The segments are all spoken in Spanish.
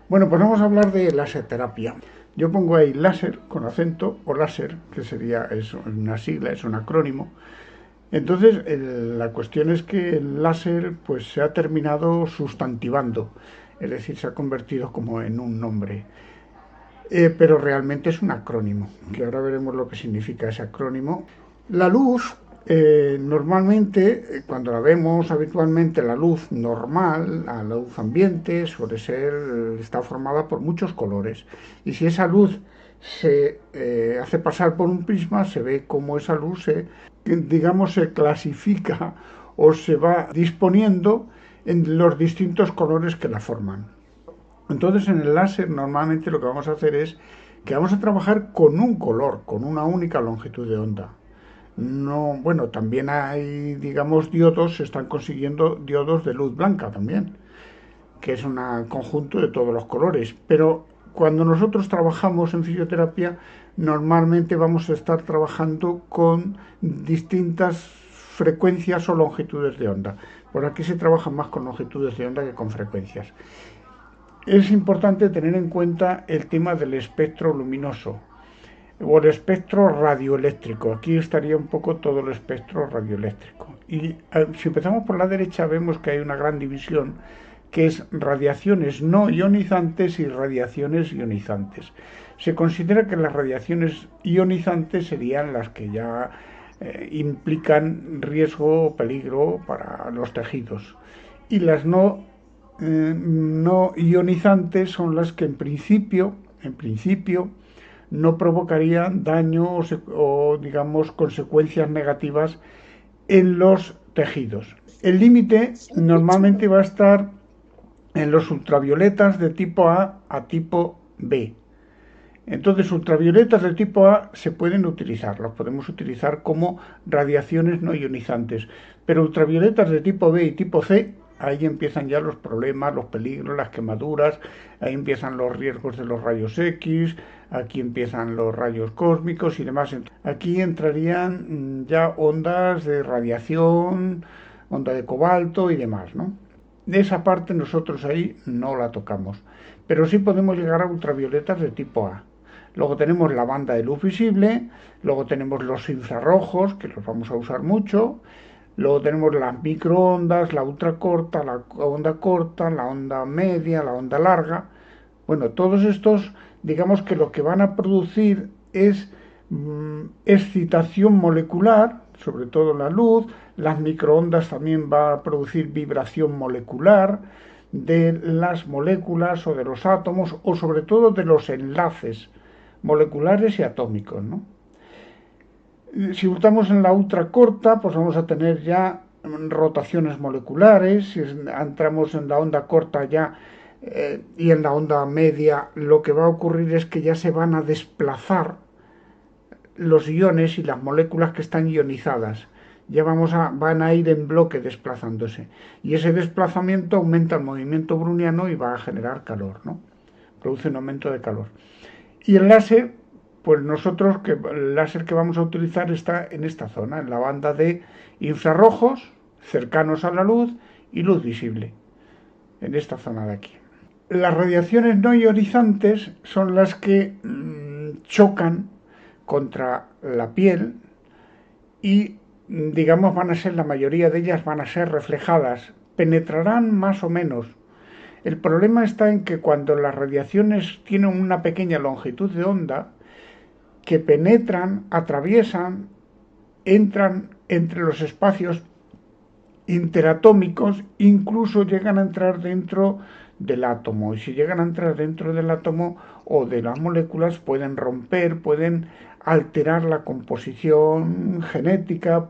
Bueno, pues vamos a hablar de láser terapia. Yo pongo ahí láser con acento o láser, que sería eso, una sigla, es un acrónimo. Entonces, la cuestión es que el láser pues se ha terminado sustantivando, es decir, se ha convertido como en un nombre. Pero realmente es un acrónimo, que ahora veremos lo que significa ese acrónimo. La luz, normalmente, cuando la vemos habitualmente, la luz normal, la luz ambiente, suele ser, está formada por muchos colores. Y si esa luz se hace pasar por un prisma, se ve cómo esa luz digamos, se clasifica o se va disponiendo en los distintos colores que la forman. Entonces en el láser normalmente lo que vamos a hacer es que vamos a trabajar con un color, con una única longitud de onda. No, bueno, también hay, digamos, diodos, se están consiguiendo diodos de luz blanca también, que es un conjunto de todos los colores. Pero cuando nosotros trabajamos en fisioterapia, normalmente vamos a estar trabajando con distintas frecuencias o longitudes de onda. Por aquí se trabaja más con longitudes de onda que con frecuencias. Es importante tener en cuenta el tema del espectro luminoso o el espectro radioeléctrico. Aquí estaría un poco todo el espectro radioeléctrico. Y si empezamos por la derecha vemos que hay una gran división que es radiaciones no ionizantes y radiaciones ionizantes. Se considera que las radiaciones ionizantes serían las que ya implican riesgo o peligro para los tejidos. Y las no ionizantes son las que en principio no provocarían daño o digamos consecuencias negativas en los tejidos. El límite normalmente va a estar en los ultravioletas de tipo A tipo B. Entonces, ultravioletas de tipo A se pueden utilizar, los podemos utilizar como radiaciones no ionizantes, pero ultravioletas de tipo B y tipo C, ahí empiezan ya los problemas, los peligros, las quemaduras, ahí empiezan los riesgos de los rayos X, aquí empiezan los rayos cósmicos y demás. Aquí entrarían ya ondas de radiación, onda de cobalto y demás, ¿no? De esa parte nosotros ahí no la tocamos, pero sí podemos llegar a ultravioletas de tipo A. Luego tenemos la banda de luz visible, luego tenemos los infrarrojos, que los vamos a usar mucho, luego tenemos las microondas, la ultracorta, la onda media, la onda larga. Bueno, todos estos, digamos que lo que van a producir es excitación molecular, sobre todo la luz. Las microondas también va a producir vibración molecular de las moléculas o de los átomos o sobre todo de los enlaces moleculares y atómicos, ¿no? Si estamos en la ultracorta, pues vamos a tener ya rotaciones moleculares. Si entramos en la onda corta ya y en la onda media, lo que va a ocurrir es que ya se van a desplazar los iones y las moléculas que están ionizadas. Ya van a ir en bloque desplazándose. Y ese desplazamiento aumenta el movimiento browniano y va a generar calor, ¿no? Produce un aumento de calor. Y el láser, pues nosotros, el láser que vamos a utilizar está en esta zona, en la banda de infrarrojos, cercanos a la luz, y luz visible, en esta zona de aquí. Las radiaciones no ionizantes son las que chocan contra la piel y, digamos, van a ser, la mayoría de ellas van a ser reflejadas, penetrarán más o menos. El problema está en que cuando las radiaciones tienen una pequeña longitud de onda, que penetran, atraviesan, entran entre los espacios interatómicos, incluso llegan a entrar dentro del átomo. Y si llegan a entrar dentro del átomo o de las moléculas, pueden romper, pueden alterar la composición genética,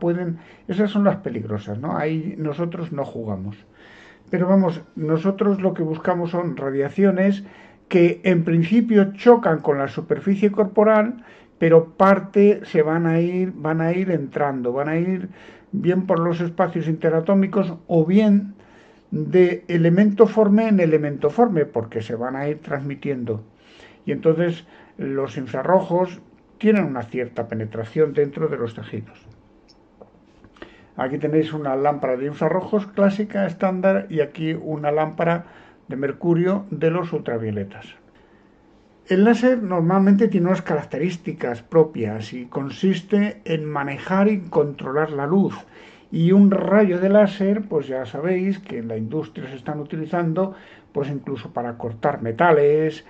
esas son las peligrosas, ¿no? Ahí nosotros no jugamos. Pero vamos, nosotros lo que buscamos son radiaciones que en principio chocan con la superficie corporal, pero parte van a ir entrando, van a ir bien por los espacios interatómicos o bien de elemento forme en elemento forme, porque se van a ir transmitiendo. Y entonces los infrarrojos tienen una cierta penetración dentro de los tejidos. Aquí tenéis una lámpara de infrarrojos clásica, estándar, y aquí una lámpara de mercurio de los ultravioletas. El láser normalmente tiene unas características propias y consiste en manejar y controlar la luz. Y un rayo de láser, pues ya sabéis que en la industria se están utilizando, pues incluso para cortar metales,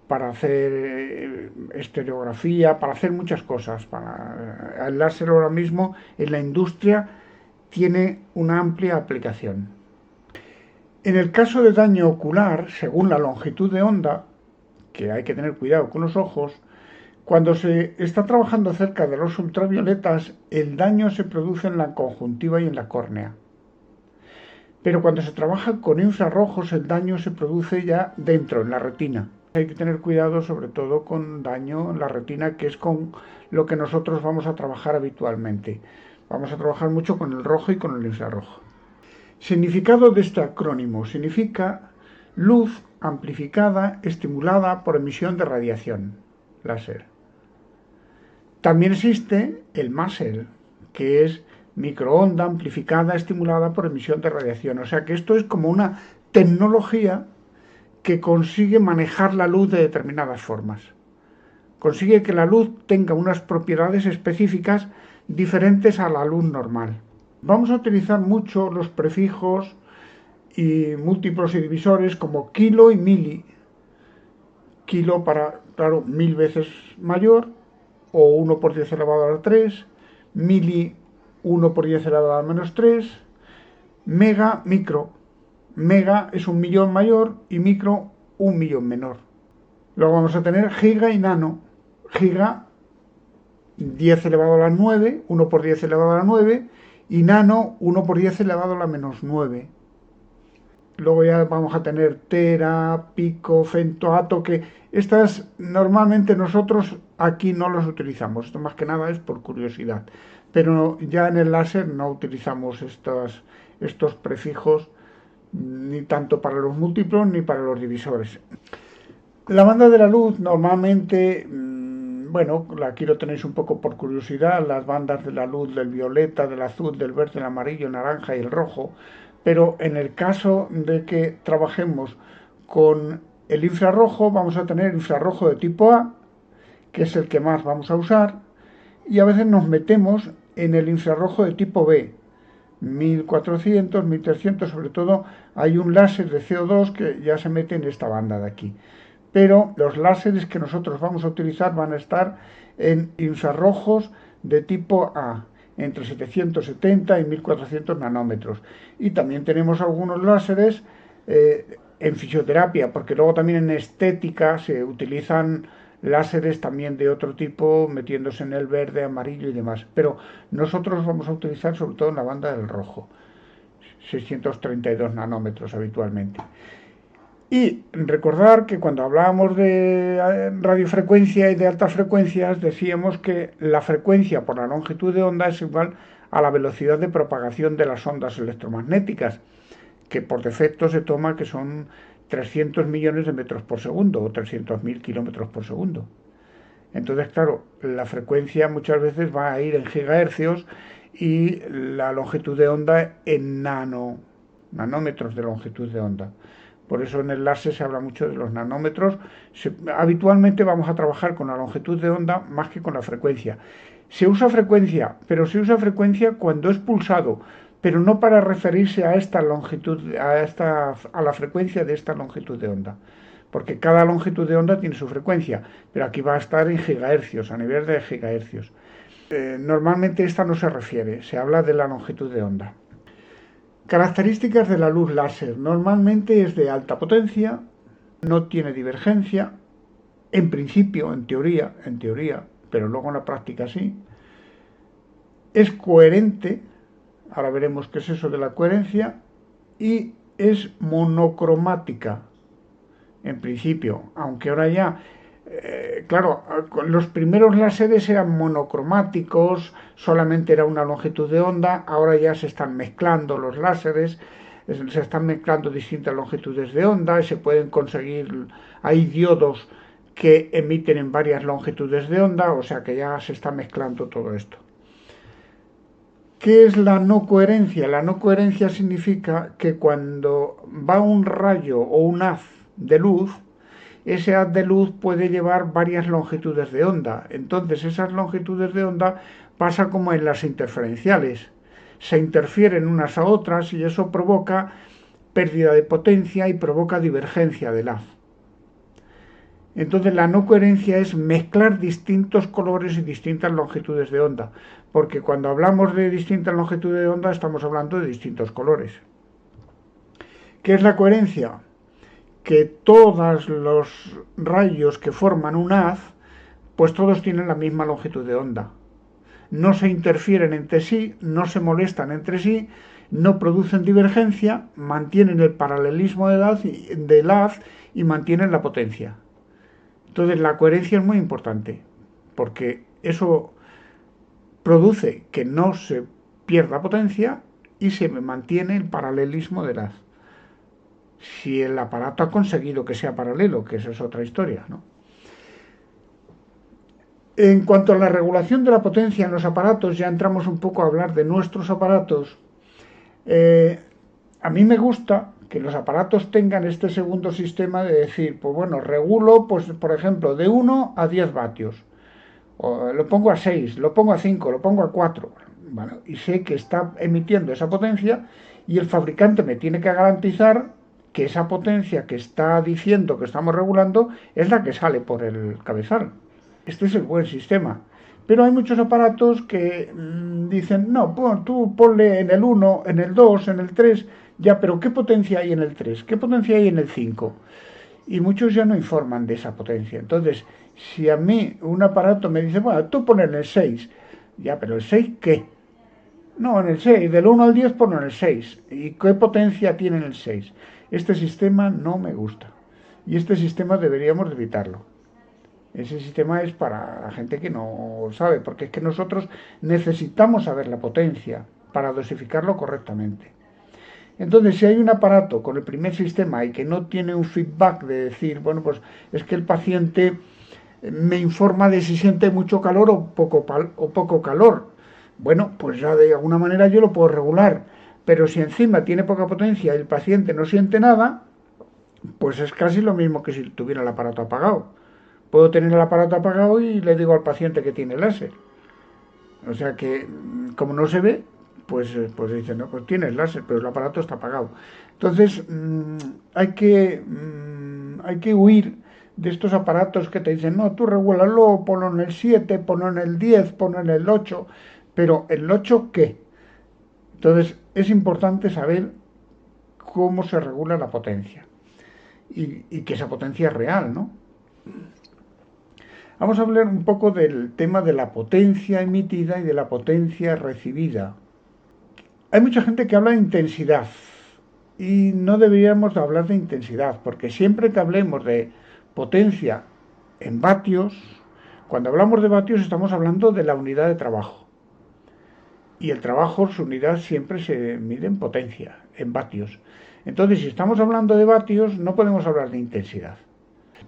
para hacer estereografía, para hacer muchas cosas. El láser ahora mismo en la industria tiene una amplia aplicación. En el caso de daño ocular, según la longitud de onda, que hay que tener cuidado con los ojos, cuando se está trabajando cerca de los ultravioletas, el daño se produce en la conjuntiva y en la córnea. Pero cuando se trabaja con infrarrojos, el daño se produce ya dentro, en la retina. Hay que tener cuidado sobre todo con daño en la retina, que es con lo que nosotros vamos a trabajar habitualmente. Vamos a trabajar mucho con el rojo y con el infrarrojo. Significado de este acrónimo: significa luz amplificada estimulada por emisión de radiación láser. También existe el MASER, que es microonda amplificada estimulada por emisión de radiación. O sea que esto es como una tecnología que consigue manejar la luz de determinadas formas. Consigue que la luz tenga unas propiedades específicas diferentes a la luz normal. Vamos a utilizar mucho los prefijos y múltiplos y divisores como kilo y mili. Kilo para, claro, 1000 veces mayor, o 1 por 10 elevado a la 3, mili 1 por 10 elevado a la menos 3, mega, micro. Mega es 1.000.000 mayor y micro 1.000.000 menor. Luego vamos a tener giga y nano. Giga 10 elevado a la 9, 1 por 10 elevado a la 9, y nano 1 por 10 elevado a la menos 9. Luego ya vamos a tener tera, pico, femtoato, que estas normalmente nosotros aquí no los utilizamos. Esto más que nada es por curiosidad. Pero ya en el láser no utilizamos estos prefijos ni tanto para los múltiplos ni para los divisores. La banda de la luz normalmente, bueno, aquí lo tenéis un poco por curiosidad, las bandas de la luz del violeta, del azul, del verde, el amarillo, el naranja y el rojo. Pero en el caso de que trabajemos con el infrarrojo, vamos a tener infrarrojo de tipo A, que es el que más vamos a usar, y a veces nos metemos en el infrarrojo de tipo B, 1400, 1300, sobre todo hay un láser de CO2 que ya se mete en esta banda de aquí. Pero los láseres que nosotros vamos a utilizar van a estar en infrarrojos de tipo A, entre 770 y 1400 nanómetros. Y también tenemos algunos láseres en fisioterapia, porque luego también en estética se utilizan láseres también de otro tipo, metiéndose en el verde, amarillo y demás. Pero nosotros vamos a utilizar sobre todo en la banda del rojo, 632 nanómetros habitualmente. Y recordar que cuando hablábamos de radiofrecuencia y de altas frecuencias, decíamos que la frecuencia por la longitud de onda es igual a la velocidad de propagación de las ondas electromagnéticas, que por defecto se toma que son 300 millones de metros por segundo o 300.000 kilómetros por segundo. Entonces, claro, la frecuencia muchas veces va a ir en gigahercios y la longitud de onda en nanómetros de longitud de onda. Por eso en el láser se habla mucho de los nanómetros. Habitualmente vamos a trabajar con la longitud de onda más que con la frecuencia. Se usa frecuencia, pero se usa frecuencia cuando es pulsado, pero no para referirse a esta longitud, a la frecuencia de esta longitud de onda. Porque cada longitud de onda tiene su frecuencia, pero aquí va a estar en gigahercios, a nivel de gigahercios. Normalmente esta no se refiere, se habla de la longitud de onda. Características de la luz láser. Normalmente es de alta potencia, no tiene divergencia, en principio, en teoría, pero luego en la práctica sí. Es coherente, ahora veremos qué es eso de la coherencia, y es monocromática, en principio, aunque ahora ya claro, los primeros láseres eran monocromáticos, solamente era una longitud de onda, ahora ya se están mezclando los láseres, se están mezclando distintas longitudes de onda y se pueden conseguir, hay diodos que emiten en varias longitudes de onda, o sea que ya se está mezclando todo esto. ¿Qué es la no coherencia? La no coherencia significa que cuando va un rayo o un haz de luz, ese haz de luz puede llevar varias longitudes de onda. Entonces esas longitudes de onda pasa como en las interferenciales. Se interfieren unas a otras y eso provoca pérdida de potencia y provoca divergencia del haz. Entonces la no coherencia es mezclar distintos colores y distintas longitudes de onda, porque cuando hablamos de distintas longitudes de onda estamos hablando de distintos colores. ¿Qué es la coherencia? Que todos los rayos que forman un haz, pues todos tienen la misma longitud de onda. No se interfieren entre sí, no se molestan entre sí, no producen divergencia, mantienen el paralelismo del haz y mantienen la potencia. Entonces la coherencia es muy importante, porque eso produce que no se pierda potencia y se mantiene el paralelismo del haz. Si el aparato ha conseguido que sea paralelo, que esa es otra historia, ¿no? En cuanto a la regulación de la potencia en los aparatos, ya entramos un poco a hablar de nuestros aparatos. A mí me gusta que los aparatos tengan este segundo sistema de decir, pues bueno, regulo, pues por ejemplo, de 1 a 10 vatios. O lo pongo a 6, lo pongo a 5, lo pongo a 4. Bueno, y sé que está emitiendo esa potencia y el fabricante me tiene que garantizar que esa potencia que está diciendo que estamos regulando es la que sale por el cabezal. Este es el buen sistema. Pero hay muchos aparatos que dicen, no, tú ponle en el 1, en el 2, en el 3, ya, pero ¿qué potencia hay en el 3? ¿Qué potencia hay en el 5? Y muchos ya no informan de esa potencia. Entonces, si a mí un aparato me dice, bueno, tú pones en el 6, ya, pero ¿el 6 qué? No, en el 6, del 1 al 10 pongo en el 6. ¿Y qué potencia tiene en el 6? Este sistema no me gusta. Y este sistema deberíamos de evitarlo. Ese sistema es para la gente que no sabe, porque es que nosotros necesitamos saber la potencia para dosificarlo correctamente. Entonces, si hay un aparato con el primer sistema y que no tiene un feedback de decir, bueno, pues es que el paciente me informa de si siente mucho calor o poco calor, bueno, pues ya de alguna manera yo lo puedo regular. Pero si encima tiene poca potencia y el paciente no siente nada, pues es casi lo mismo que si tuviera el aparato apagado. Puedo tener el aparato apagado y le digo al paciente que tiene láser. O sea que, como no se ve, pues dicen, no, pues tienes láser, pero el aparato está apagado. Entonces, hay que huir de estos aparatos que te dicen, no, tú regúlalo, ponlo en el 7, ponlo en el 10, ponlo en el 8, pero ¿el 8 qué? Entonces, es importante saber cómo se regula la potencia y que esa potencia es real, ¿no? Vamos a hablar un poco del tema de la potencia emitida y de la potencia recibida. Hay mucha gente que habla de intensidad y no deberíamos hablar de intensidad, porque siempre que hablemos de potencia en vatios, cuando hablamos de vatios estamos hablando de la unidad de trabajo. Y el trabajo, su unidad siempre se mide en potencia, en vatios. Entonces, si estamos hablando de vatios, no podemos hablar de intensidad.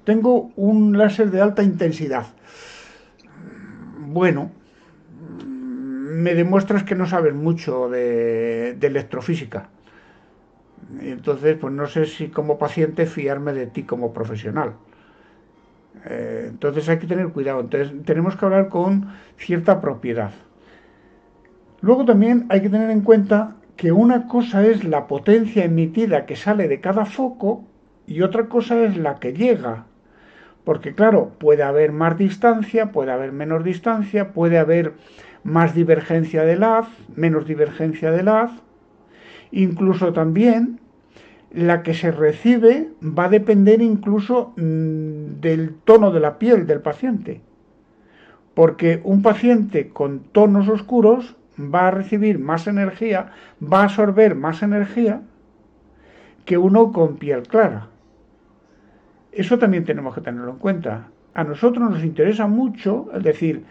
Tengo un láser de alta intensidad. Bueno, me demuestras que no sabes mucho de electrofísica. Entonces, pues no sé si como paciente fiarme de ti como profesional. Entonces hay que tener cuidado. Entonces tenemos que hablar con cierta propiedad. Luego también hay que tener en cuenta que una cosa es la potencia emitida que sale de cada foco y otra cosa es la que llega. Porque claro, puede haber más distancia, puede haber menos distancia, puede haber más divergencia del haz, menos divergencia del haz. Incluso también la que se recibe va a depender incluso del tono de la piel del paciente. Porque un paciente con tonos oscuros va a recibir más energía, va a absorber más energía que uno con piel clara. Eso también tenemos que tenerlo en cuenta. A nosotros nos interesa mucho, es decir,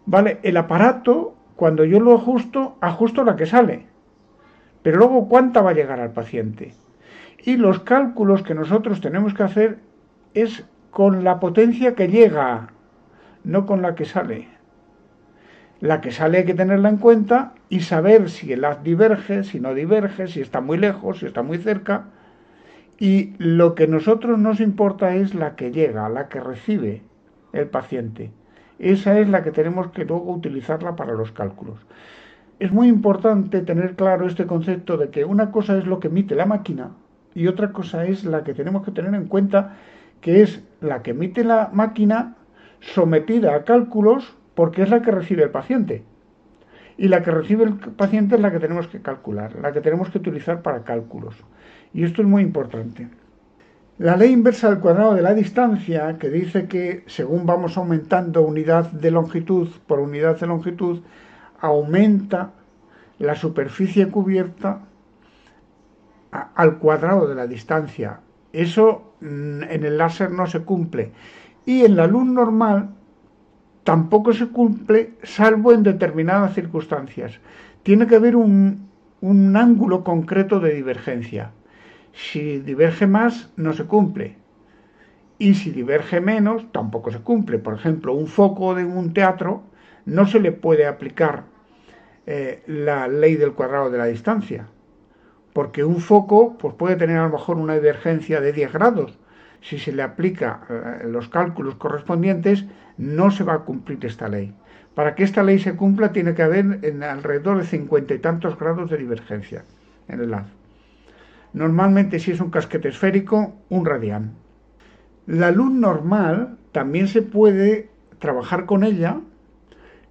vale, el aparato, cuando yo lo ajusto la que sale. Pero luego, ¿cuánta va a llegar al paciente? Y los cálculos que nosotros tenemos que hacer es con la potencia que llega, no con la que sale. La que sale hay que tenerla en cuenta y saber si el haz diverge, si no diverge, si está muy lejos, si está muy cerca. Y lo que a nosotros nos importa es la que llega, la que recibe el paciente. Esa es la que tenemos que luego utilizarla para los cálculos. Es muy importante tener claro este concepto de que una cosa es lo que emite la máquina y otra cosa es la que tenemos que tener en cuenta, que es la que emite la máquina sometida a cálculos porque es la que recibe el paciente. Y la que recibe el paciente es la que tenemos que calcular, la que tenemos que utilizar para cálculos. Y esto es muy importante. La ley inversa al cuadrado de la distancia, que dice que según vamos aumentando unidad de longitud por unidad de longitud, aumenta la superficie cubierta al cuadrado de la distancia. Eso en el láser no se cumple. Y en la luz normal tampoco se cumple, salvo en determinadas circunstancias. Tiene que haber un ángulo concreto de divergencia. Si diverge más, no se cumple. Y si diverge menos, tampoco se cumple. Por ejemplo, un foco de un teatro no se le puede aplicar la ley del cuadrado de la distancia. Porque un foco pues puede tener a lo mejor una divergencia de 10 grados. Si se le aplica los cálculos correspondientes, no se va a cumplir esta ley. Para que esta ley se cumpla, tiene que haber alrededor de 50 y tantos grados de divergencia en el haz. Normalmente, si es un casquete esférico, un radián. La luz normal también se puede trabajar con ella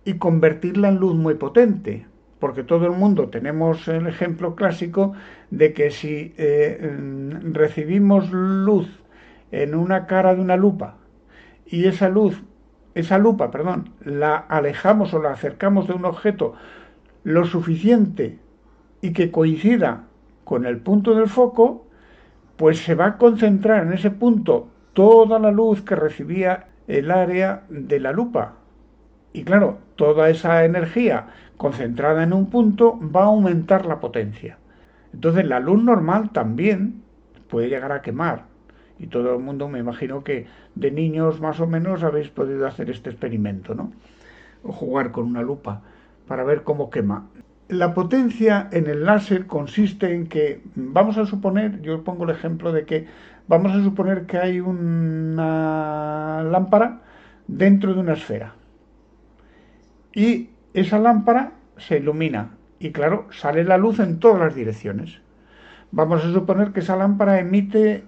y convertirla en luz muy potente, porque todo el mundo tenemos el ejemplo clásico de que si recibimos luz en una cara de una lupa y esa lupa, la alejamos o la acercamos de un objeto lo suficiente y que coincida con el punto del foco, pues se va a concentrar en ese punto toda la luz que recibía el área de la lupa. Y claro, toda esa energía concentrada en un punto va a aumentar la potencia. Entonces la luz normal también puede llegar a quemar. Y todo el mundo, me imagino que de niños más o menos habéis podido hacer este experimento, ¿no? O jugar con una lupa para ver cómo quema. La potencia en el láser consiste en que, vamos a suponer, yo pongo el ejemplo de que vamos a suponer que hay una lámpara dentro de una esfera. Y esa lámpara se ilumina y claro, sale la luz en todas las direcciones. Vamos a suponer que esa lámpara emite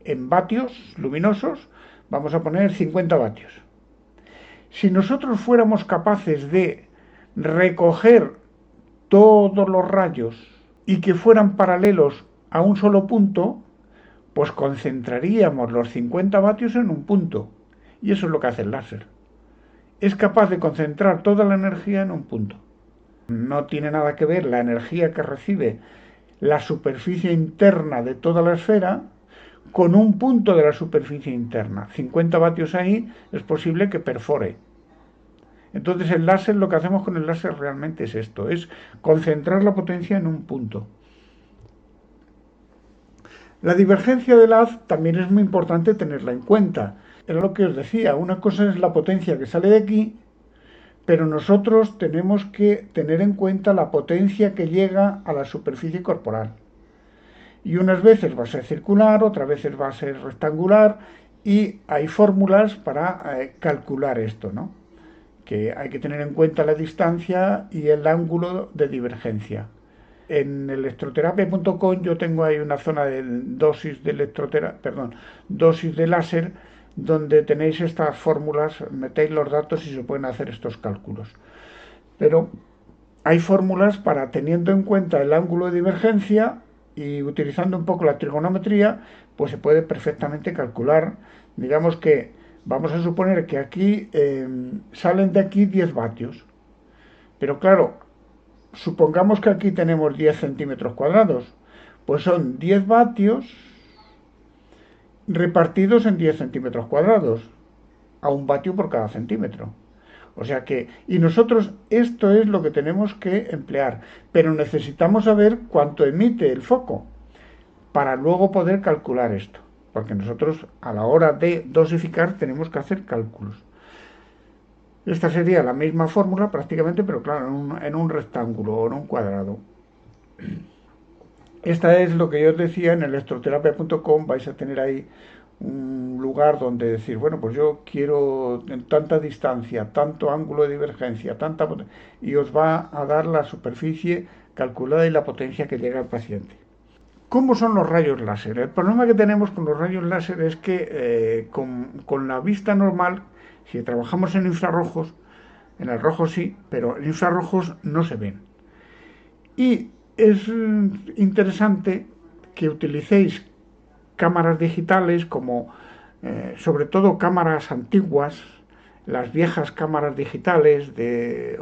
en vatios luminosos, vamos a poner 50 vatios. Si nosotros fuéramos capaces de recoger todos los rayos y que fueran paralelos a un solo punto, pues concentraríamos los 50 vatios en un punto. Y eso es lo que hace el láser. Es capaz de concentrar toda la energía en un punto. No tiene nada que ver la energía que recibe la superficie interna de toda la esfera con un punto de la superficie interna. 50 vatios ahí es posible que perfore. Entonces el láser, lo que hacemos con el láser realmente es esto, es concentrar la potencia en un punto. La divergencia del haz también es muy importante tenerla en cuenta. Era lo que os decía, una cosa es la potencia que sale de aquí, pero nosotros tenemos que tener en cuenta la potencia que llega a la superficie corporal. Y unas veces va a ser circular, otras veces va a ser rectangular, y hay fórmulas para calcular esto, ¿no? Que hay que tener en cuenta la distancia y el ángulo de divergencia. En electroterapia.com yo tengo ahí una zona de dosis de láser, donde tenéis estas fórmulas, metéis los datos y se pueden hacer estos cálculos. Pero hay fórmulas para, teniendo en cuenta el ángulo de divergencia y utilizando un poco la trigonometría, pues se puede perfectamente calcular. Digamos que vamos a suponer que aquí salen de aquí 10 vatios. Pero claro, supongamos que aquí tenemos 10 centímetros cuadrados. Pues son 10 vatios repartidos en 10 centímetros cuadrados. A un vatio por cada centímetro. O sea que, y nosotros esto es lo que tenemos que emplear. Pero necesitamos saber cuánto emite el foco para luego poder calcular esto. Porque nosotros a la hora de dosificar tenemos que hacer cálculos. Esta sería la misma fórmula prácticamente, pero claro, en un rectángulo o en un cuadrado. Esta es lo que yo os decía, en electroterapia.com vais a tener ahí un lugar donde decir, bueno, pues yo quiero en tanta distancia, tanto ángulo de divergencia, y os va a dar la superficie calculada y la potencia que llega al paciente. ¿Cómo son los rayos láser? El problema que tenemos con los rayos láser es que con la vista normal, si trabajamos en infrarrojos, en el rojo sí, pero en infrarrojos no se ven. Y es interesante que utilicéis cámaras digitales como sobre todo cámaras antiguas, las viejas cámaras digitales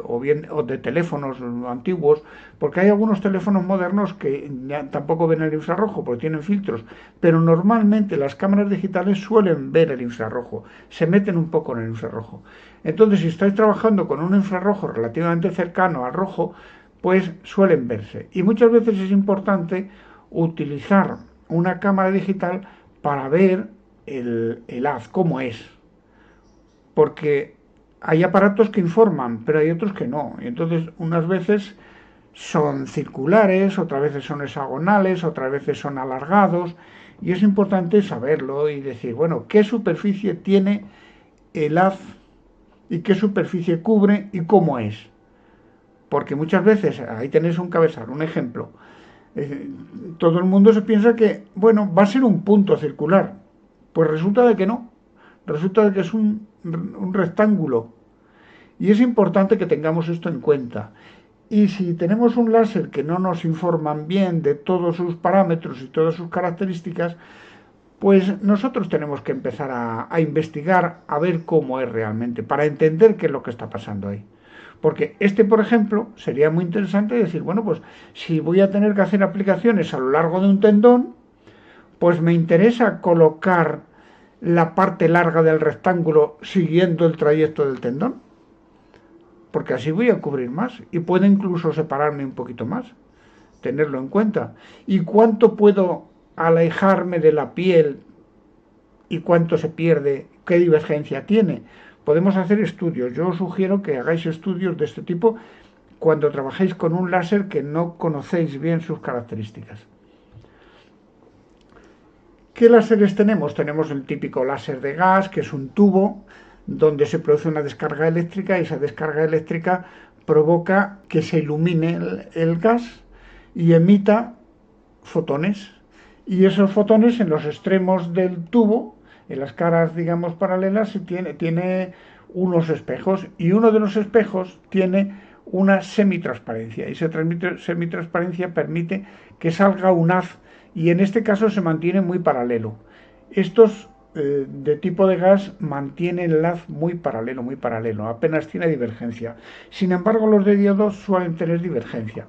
o de teléfonos antiguos, porque hay algunos teléfonos modernos que ya tampoco ven el infrarrojo porque tienen filtros, pero normalmente las cámaras digitales suelen ver el infrarrojo, se meten un poco en el infrarrojo. Entonces, si estáis trabajando con un infrarrojo relativamente cercano al rojo, pues suelen verse. Y muchas veces es importante utilizar una cámara digital para ver el haz, cómo es. Porque hay aparatos que informan, pero hay otros que no. Y entonces, unas veces son circulares, otras veces son hexagonales, otras veces son alargados. Y es importante saberlo y decir, bueno, qué superficie tiene el haz y qué superficie cubre y cómo es. Porque muchas veces, ahí tenéis un cabezal, un ejemplo, todo el mundo se piensa que, bueno, va a ser un punto circular. Pues resulta de que no. Resulta de que es un rectángulo. Y es importante que tengamos esto en cuenta. Y si tenemos un láser que no nos informan bien de todos sus parámetros y todas sus características, pues nosotros tenemos que empezar a investigar, a ver cómo es realmente, para entender qué es lo que está pasando ahí. Porque por ejemplo, sería muy interesante decir, bueno, pues si voy a tener que hacer aplicaciones a lo largo de un tendón, pues me interesa colocar la parte larga del rectángulo siguiendo el trayecto del tendón, porque así voy a cubrir más y puedo incluso separarme un poquito más, tenerlo en cuenta. ¿Y cuánto puedo alejarme de la piel y cuánto se pierde, qué divergencia tiene? Podemos hacer estudios. Yo os sugiero que hagáis estudios de este tipo cuando trabajéis con un láser que no conocéis bien sus características. ¿Qué láseres tenemos? Tenemos el típico láser de gas, que es un tubo donde se produce una descarga eléctrica y esa descarga eléctrica provoca que se ilumine el gas y emita fotones. Y esos fotones en los extremos del tubo, en las caras, digamos, paralelas, tiene unos espejos y uno de los espejos tiene una semitransparencia y esa semitransparencia permite que salga un haz y en este caso se mantiene muy paralelo. Estos de tipo de gas mantienen el haz muy paralelo, apenas tiene divergencia. Sin embargo, los de diodo suelen tener divergencia.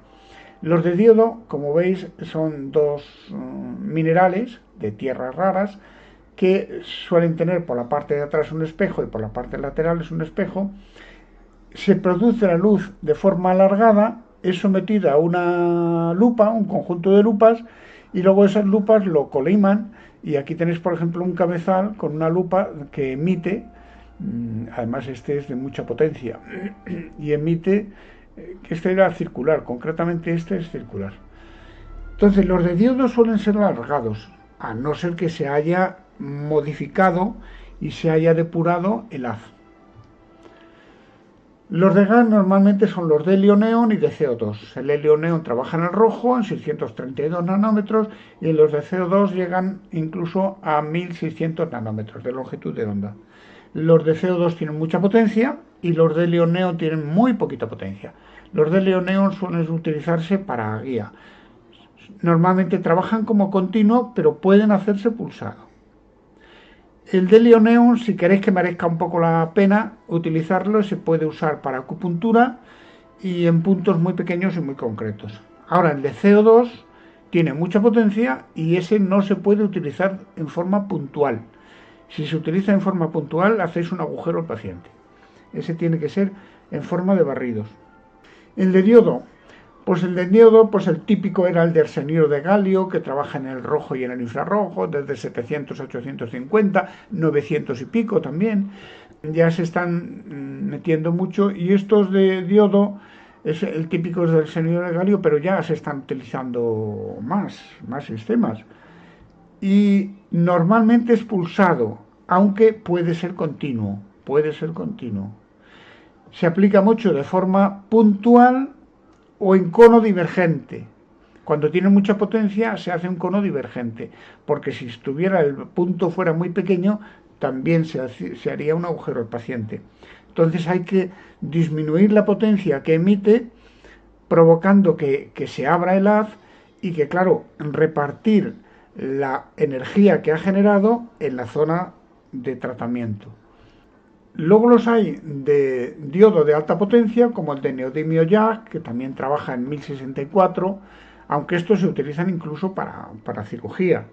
Los de diodo, como veis, son dos minerales de tierras raras que suelen tener por la parte de atrás un espejo y por la parte lateral es un espejo. Se produce la luz de forma alargada, es sometida a una lupa, un conjunto de lupas, y luego esas lupas lo coliman, y aquí tenéis, por ejemplo, un cabezal con una lupa que emite, además este es de mucha potencia, y emite, que este era circular, concretamente este es circular. Entonces, los de diodo suelen ser alargados, a no ser que se haya modificado y se haya depurado el haz. Los de gas normalmente son los de helio-neón y de CO2. El helio-neón trabaja en el rojo, en 632 nanómetros, y los de CO2 llegan incluso a 1600 nanómetros de longitud de onda. Los de CO2 tienen mucha potencia y los de helio-neón tienen muy poquita potencia. Los de helio-neón suelen utilizarse para guía. Normalmente trabajan como continuo, pero pueden hacerse pulsado. El de helio-neón, si queréis que merezca un poco la pena utilizarlo, se puede usar para acupuntura y en puntos muy pequeños y muy concretos. Ahora, el de CO2 tiene mucha potencia y ese no se puede utilizar en forma puntual. Si se utiliza en forma puntual, hacéis un agujero al paciente. Ese tiene que ser en forma de barridos. El de diodo. Pues el de diodo, pues el típico era el de arsenuro de galio, que trabaja en el rojo y en el infrarrojo, desde 700 a 850, 900 y pico también. ya se están metiendo mucho, y estos de diodo es el típico del selenio de galio, pero ya se están utilizando más sistemas. Y normalmente es pulsado, aunque puede ser continuo. Se aplica mucho de forma puntual o en cono divergente. Cuando tiene mucha potencia se hace un cono divergente, porque si estuviera el punto fuera muy pequeño, también se haría un agujero al paciente. Entonces hay que disminuir la potencia que emite, provocando que se abra el haz y que, claro, repartir la energía que ha generado en la zona de tratamiento. Luego los hay de diodo de alta potencia, como el de neodimio jack, que también trabaja en 1064, aunque estos se utilizan incluso para cirugía.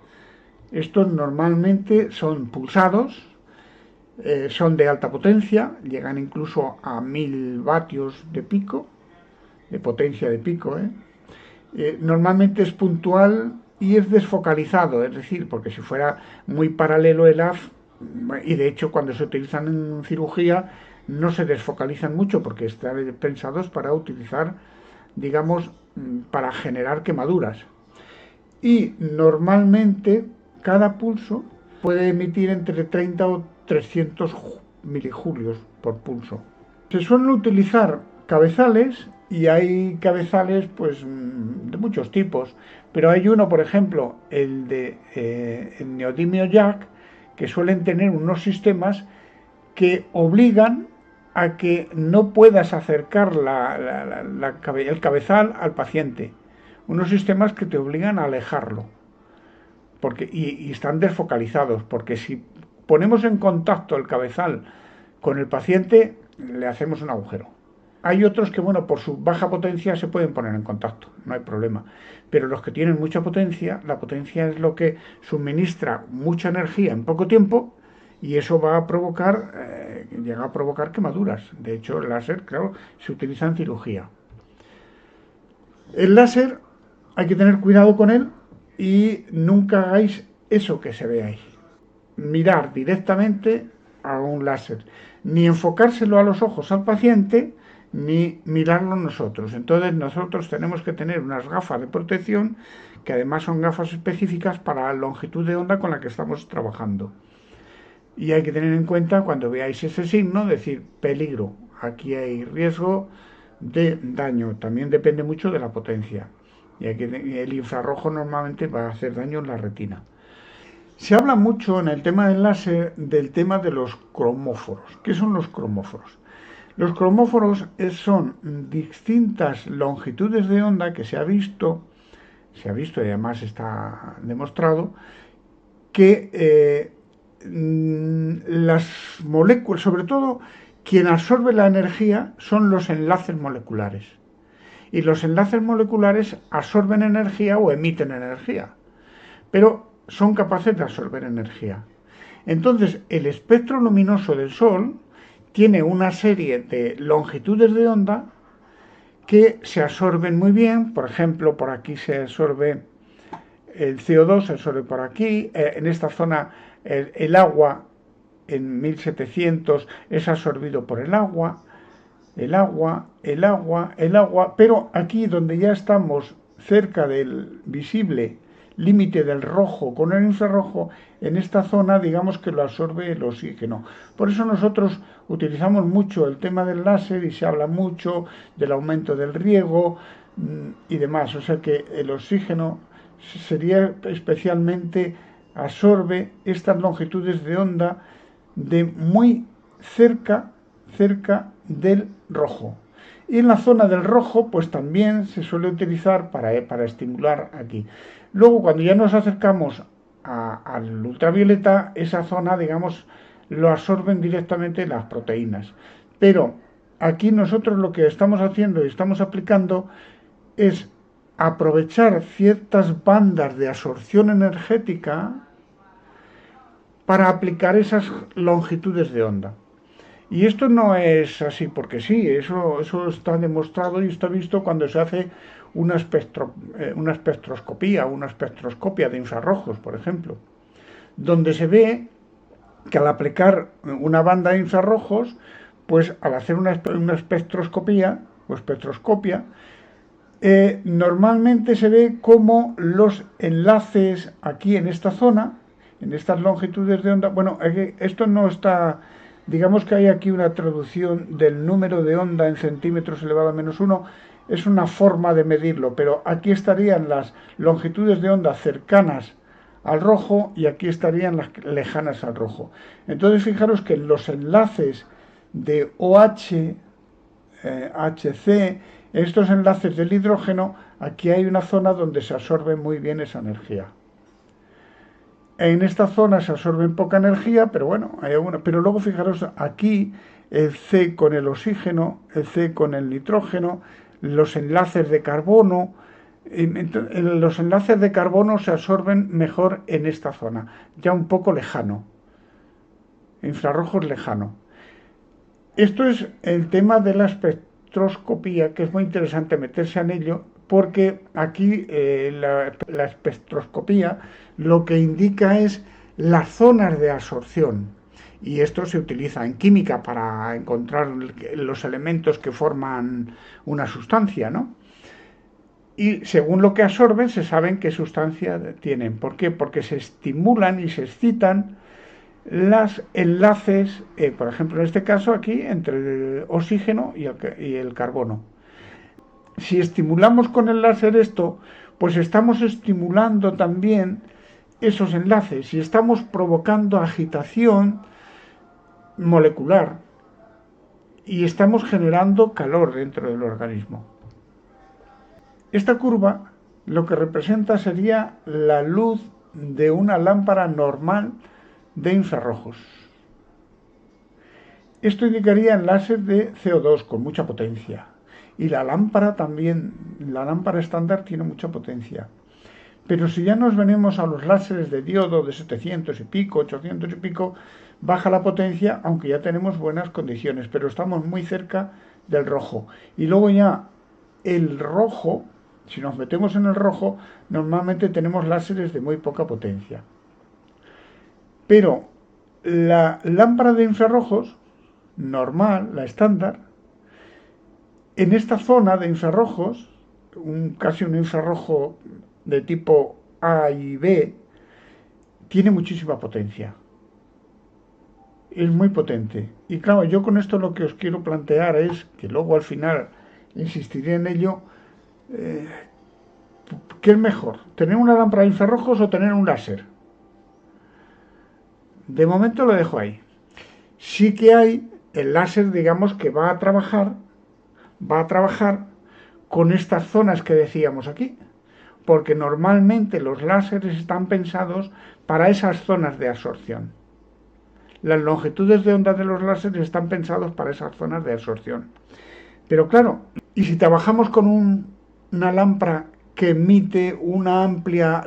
Estos normalmente son pulsados, son de alta potencia, llegan incluso a 1000 vatios de pico, de potencia de pico. Normalmente es puntual y es desfocalizado, es decir, porque si fuera muy paralelo el haz, y de hecho cuando se utilizan en cirugía no se desfocalizan mucho porque están pensados para utilizar, digamos, para generar quemaduras. Y normalmente cada pulso puede emitir entre 30 o 300 milijulios por pulso. Se suelen utilizar cabezales, y hay cabezales pues de muchos tipos, pero hay uno, por ejemplo, el de el neodimio jack, que suelen tener unos sistemas que obligan a que no puedas acercar el cabezal al paciente. Unos sistemas que te obligan a alejarlo, y están desfocalizados, porque si ponemos en contacto el cabezal con el paciente, le hacemos un agujero. Hay otros que, bueno, por su baja potencia se pueden poner en contacto, no hay problema. Pero los que tienen mucha potencia, la potencia es lo que suministra mucha energía en poco tiempo, y eso va a provocar, llega a provocar quemaduras. De hecho, el láser, claro, se utiliza en cirugía. El láser hay que tener cuidado con él y nunca hagáis eso que se ve ahí. Mirar directamente a un láser, ni enfocárselo a los ojos al paciente, ni mirarlo nosotros. Entonces nosotros tenemos que tener unas gafas de protección, que además son gafas específicas para la longitud de onda con la que estamos trabajando. Y hay que tener en cuenta, cuando veáis ese signo, decir peligro, aquí hay riesgo de daño. También depende mucho de la potencia. Y el infrarrojo normalmente va a hacer daño en la retina. Se habla mucho en el tema del láser del tema de los cromóforos. ¿Qué son los cromóforos? Los cromóforos son distintas longitudes de onda que se ha visto y además está demostrado que las moléculas, sobre todo quien absorbe la energía, son los enlaces moleculares. Y los enlaces moleculares absorben energía o emiten energía, pero son capaces de absorber energía. Entonces, el espectro luminoso del Sol tiene una serie de longitudes de onda que se absorben muy bien. Por ejemplo, por aquí se absorbe el CO2, se absorbe por aquí. En esta zona el agua en 1700 es absorbido por el agua, pero aquí donde ya estamos cerca del visible límite del rojo con el infrarrojo, en esta zona digamos que lo absorbe el oxígeno. Por eso nosotros utilizamos mucho el tema del láser y se habla mucho del aumento del riego y demás. O sea que el oxígeno sería especialmente, absorbe estas longitudes de onda de muy cerca del rojo. Y en la zona del rojo pues también se suele utilizar para estimular aquí. Luego, cuando ya nos acercamos al ultravioleta, esa zona, digamos, lo absorben directamente las proteínas. Pero aquí nosotros lo que estamos haciendo y estamos aplicando es aprovechar ciertas bandas de absorción energética para aplicar esas longitudes de onda. Y esto no es así porque sí, eso está demostrado y está visto cuando se hace una espectroscopia de infrarrojos, por ejemplo, donde se ve que al aplicar una banda de infrarrojos, pues al hacer una espectroscopía o espectroscopia, normalmente se ve cómo los enlaces aquí en esta zona, en estas longitudes de onda, bueno, esto no está, digamos que hay aquí una traducción del número de onda en centímetros elevado a -1, es una forma de medirlo, pero aquí estarían las longitudes de onda cercanas al rojo y aquí estarían las lejanas al rojo. Entonces fijaros que los enlaces de OH, HC, estos enlaces del hidrógeno, aquí hay una zona donde se absorbe muy bien esa energía. En esta zona se absorbe poca energía, pero bueno, hay alguna. Pero luego fijaros aquí el C con el oxígeno, el C con el nitrógeno, los enlaces de carbono. Los enlaces de carbono se absorben mejor en esta zona, ya un poco lejano, infrarrojos lejano. Esto es el tema de la espectroscopía, que es muy interesante meterse en ello, porque aquí la espectroscopía lo que indica es las zonas de absorción. Y esto se utiliza en química para encontrar los elementos que forman una sustancia, ¿no? Y según lo que absorben, se saben qué sustancia tienen. ¿Por qué? Porque se estimulan y se excitan los enlaces, por ejemplo en este caso aquí, entre el oxígeno y el carbono. Si estimulamos con el láser esto, pues estamos estimulando también esos enlaces y estamos provocando agitación molecular y estamos generando calor dentro del organismo. Esta curva lo que representa sería la luz de una lámpara normal de infrarrojos. Esto indicaría el láser de CO2 con mucha potencia. Y la lámpara también, la lámpara estándar tiene mucha potencia. Pero si ya nos venimos a los láseres de diodo de 700 y pico, 800 y pico, baja la potencia, aunque ya tenemos buenas condiciones, pero estamos muy cerca del rojo. Y luego ya el rojo, si nos metemos en el rojo, normalmente tenemos láseres de muy poca potencia. Pero la lámpara de infrarrojos normal, la estándar, en esta zona de infrarrojos, casi un infrarrojo de tipo A y B, tiene muchísima potencia. Es muy potente. Y claro, yo con esto lo que os quiero plantear es, que luego al final insistiré en ello, ¿qué es mejor? ¿Tener una lámpara de infrarrojos o tener un láser? De momento lo dejo ahí. Sí que hay el láser, digamos, que va a trabajar con estas zonas que decíamos aquí, porque normalmente los láseres están pensados para esas zonas de absorción. Las longitudes de onda de los láseres están pensados para esas zonas de absorción. Pero claro, y si trabajamos con una lámpara que emite una amplia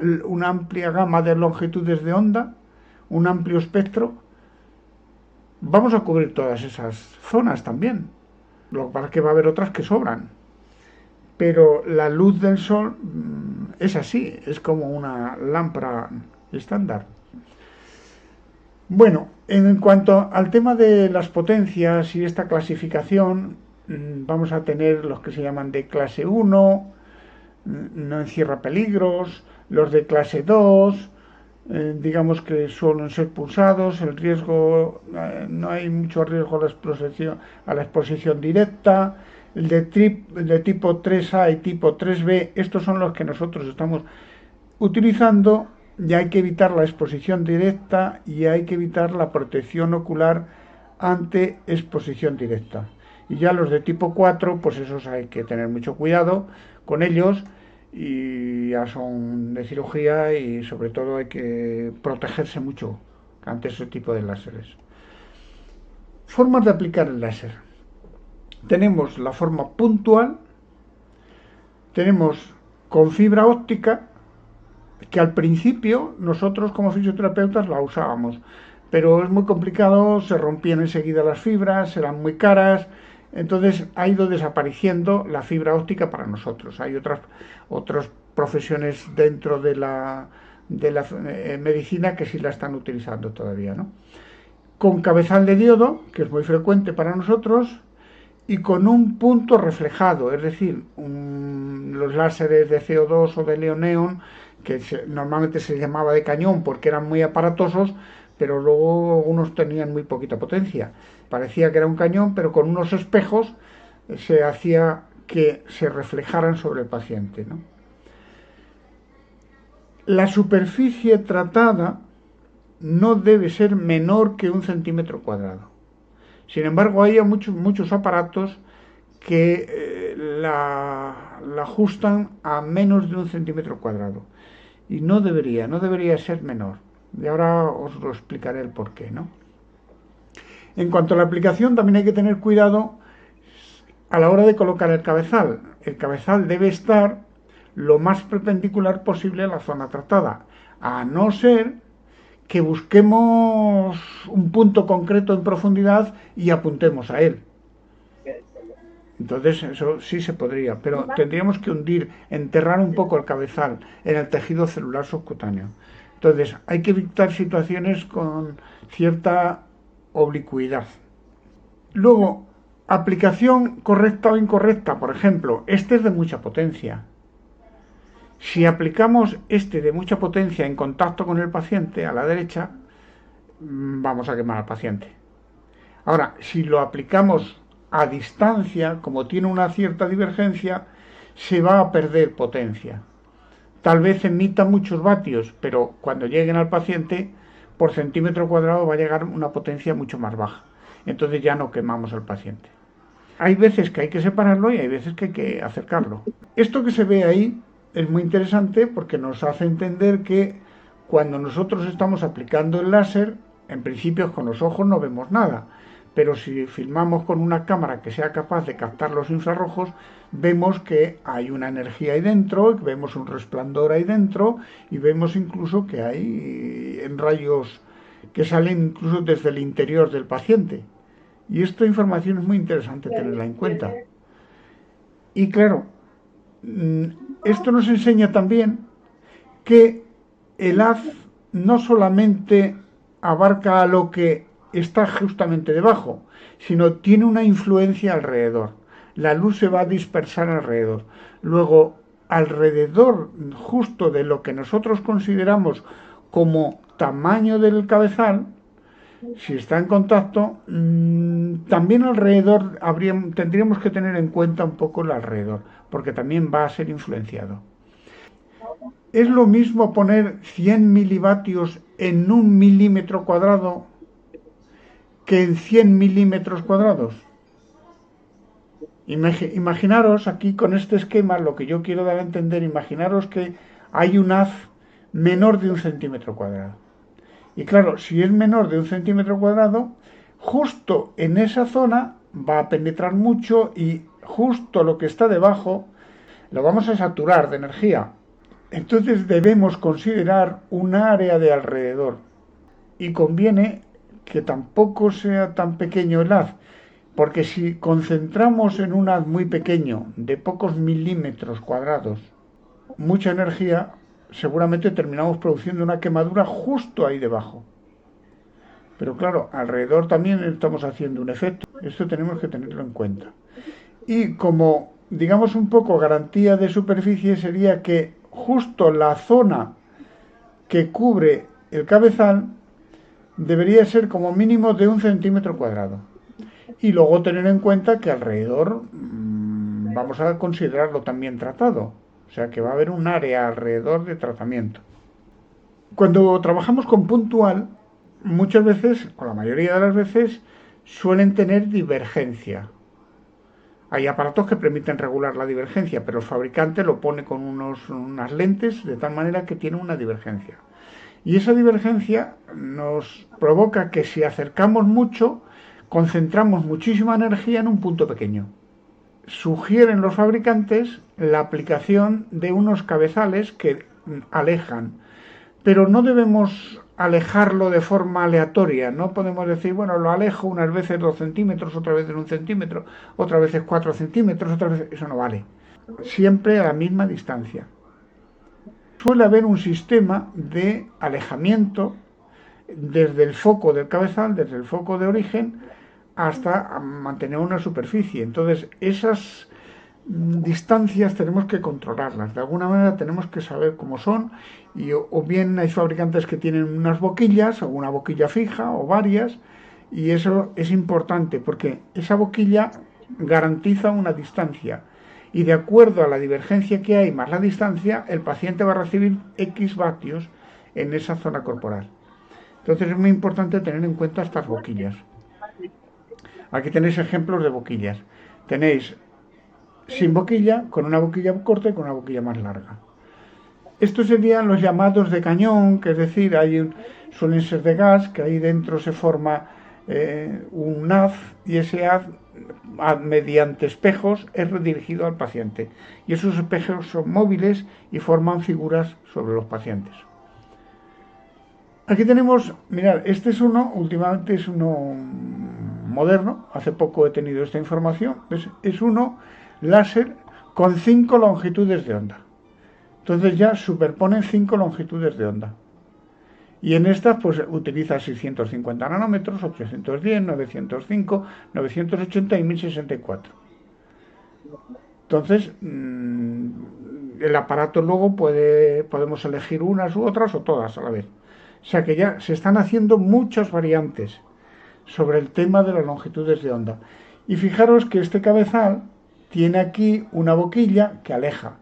gama de longitudes de onda, un amplio espectro, vamos a cubrir todas esas zonas también. Lo que pasa es que va a haber otras que sobran. Pero la luz del sol es así, es como una lámpara estándar. Bueno, en cuanto al tema de las potencias y esta clasificación, vamos a tener los que se llaman de clase 1, no encierra peligros, los de clase 2, digamos que suelen ser pulsados, el riesgo, no hay mucho riesgo a la exposición directa, el de tipo 3A y tipo 3B, estos son los que nosotros estamos utilizando, y hay que evitar la exposición directa y hay que evitar la protección ocular ante exposición directa. Y ya los de tipo 4, pues esos hay que tener mucho cuidado con ellos, y ya son de cirugía y sobre todo hay que protegerse mucho ante ese tipo de láseres. Formas de aplicar el láser. Tenemos la forma puntual, tenemos con fibra óptica, que al principio nosotros como fisioterapeutas la usábamos, pero es muy complicado, se rompían enseguida las fibras, eran muy caras, entonces ha ido desapareciendo la fibra óptica para nosotros. Hay otras profesiones dentro de la medicina que sí la están utilizando todavía, ¿no? con cabezal de diodo, que es muy frecuente para nosotros, y con un punto reflejado, es decir, los láseres de CO2 o de Leoneon, que normalmente se llamaba de cañón porque eran muy aparatosos, pero luego algunos tenían muy poquita potencia. Parecía que era un cañón, pero con unos espejos se hacía que se reflejaran sobre el paciente, ¿no? La superficie tratada no debe ser menor que 1 centímetro cuadrado. Sin embargo, hay muchos aparatos que la ajustan a menos de 1 centímetro cuadrado. Y no debería ser menor. Y ahora os lo explicaré el porqué, ¿no? En cuanto a la aplicación, también hay que tener cuidado a la hora de colocar el cabezal. El cabezal debe estar lo más perpendicular posible a la zona tratada, a no ser que busquemos un punto concreto en profundidad y apuntemos a él. Entonces eso sí se podría, pero tendríamos que enterrar un poco el cabezal en el tejido celular subcutáneo. Entonces hay que evitar situaciones con cierta oblicuidad. Luego, aplicación correcta o incorrecta. Por ejemplo, este es de mucha potencia. Si aplicamos este de mucha potencia en contacto con el paciente a la derecha, vamos a quemar al paciente. Ahora, si lo aplicamos a distancia, como tiene una cierta divergencia, se va a perder potencia. Tal vez emita muchos vatios, pero cuando lleguen al paciente, por centímetro cuadrado va a llegar una potencia mucho más baja. Entonces ya no quemamos al paciente. Hay veces que hay que separarlo y hay veces que hay que acercarlo. Esto que se ve ahí es muy interesante porque nos hace entender que cuando nosotros estamos aplicando el láser, en principio con los ojos no vemos nada, pero si filmamos con una cámara que sea capaz de captar los infrarrojos, vemos que hay una energía ahí dentro, vemos un resplandor ahí dentro y vemos incluso que hay rayos que salen incluso desde el interior del paciente. Y esta información es muy interesante tenerla en cuenta. Y claro, esto nos enseña también que el haz no solamente abarca a lo que está justamente debajo, sino tiene una influencia alrededor. La luz se va a dispersar alrededor. Luego, alrededor justo de lo que nosotros consideramos como tamaño del cabezal, si está en contacto, también alrededor tendríamos que tener en cuenta un poco el alrededor, porque también va a ser influenciado. ¿Es lo mismo poner 100 milivatios en 1 milímetro cuadrado que en 100 milímetros cuadrados? Imaginaros aquí con este esquema, lo que yo quiero dar a entender, imaginaros que hay un haz menor de 1 centímetro cuadrado. Y claro, si es menor de 1 centímetro cuadrado, justo en esa zona va a penetrar mucho y justo lo que está debajo lo vamos a saturar de energía. Entonces debemos considerar un área de alrededor y conviene que tampoco sea tan pequeño el haz, porque si concentramos en un haz muy pequeño, de pocos milímetros cuadrados, mucha energía, seguramente terminamos produciendo una quemadura justo ahí debajo. Pero claro, alrededor también estamos haciendo un efecto. Esto tenemos que tenerlo en cuenta. Y como, digamos, un poco garantía de superficie sería que justo la zona que cubre el cabezal debería ser como mínimo de 1 centímetro cuadrado. Y luego tener en cuenta que alrededor vamos a considerarlo también tratado. O sea que va a haber un área alrededor de tratamiento. Cuando trabajamos con puntual, muchas veces, o la mayoría de las veces, suelen tener divergencia. Hay aparatos que permiten regular la divergencia, pero el fabricante lo pone con unas lentes de tal manera que tiene una divergencia. Y esa divergencia nos provoca que si acercamos mucho, concentramos muchísima energía en un punto pequeño. Sugieren los fabricantes la aplicación de unos cabezales que alejan, pero no debemos alejarlo de forma aleatoria. No podemos decir, bueno, lo alejo unas veces 2 centímetros, otras veces 1 centímetro, otras veces 4 centímetros, otras veces... Eso no vale. Siempre a la misma distancia. Suele haber un sistema de alejamiento desde el foco del cabezal, desde el foco de origen, hasta mantener una superficie. Entonces, esas distancias tenemos que controlarlas. De alguna manera tenemos que saber cómo son, y o bien hay fabricantes que tienen unas boquillas, o una boquilla fija, o varias, y eso es importante porque esa boquilla garantiza una distancia. Y de acuerdo a la divergencia que hay más la distancia, el paciente va a recibir X vatios en esa zona corporal. Entonces es muy importante tener en cuenta estas boquillas. Aquí tenéis ejemplos de boquillas. Tenéis sin boquilla, con una boquilla corta y con una boquilla más larga. Estos serían los llamados de cañón, que es decir, suelen ser de gas, que ahí dentro se forma un haz, y ese haz, mediante espejos, es redirigido al paciente. Y esos espejos son móviles y forman figuras sobre los pacientes. Aquí tenemos, mirad, este es uno, últimamente es uno moderno, hace poco he tenido esta información, es uno láser con 5 longitudes de onda. Entonces ya superponen 5 longitudes de onda. Y en estas pues utiliza 650 nanómetros, 810, 905, 980 y 1064. Entonces, el aparato luego podemos elegir unas u otras o todas a la vez. O sea que ya se están haciendo muchas variantes sobre el tema de las longitudes de onda. Y fijaros que este cabezal tiene aquí una boquilla que aleja.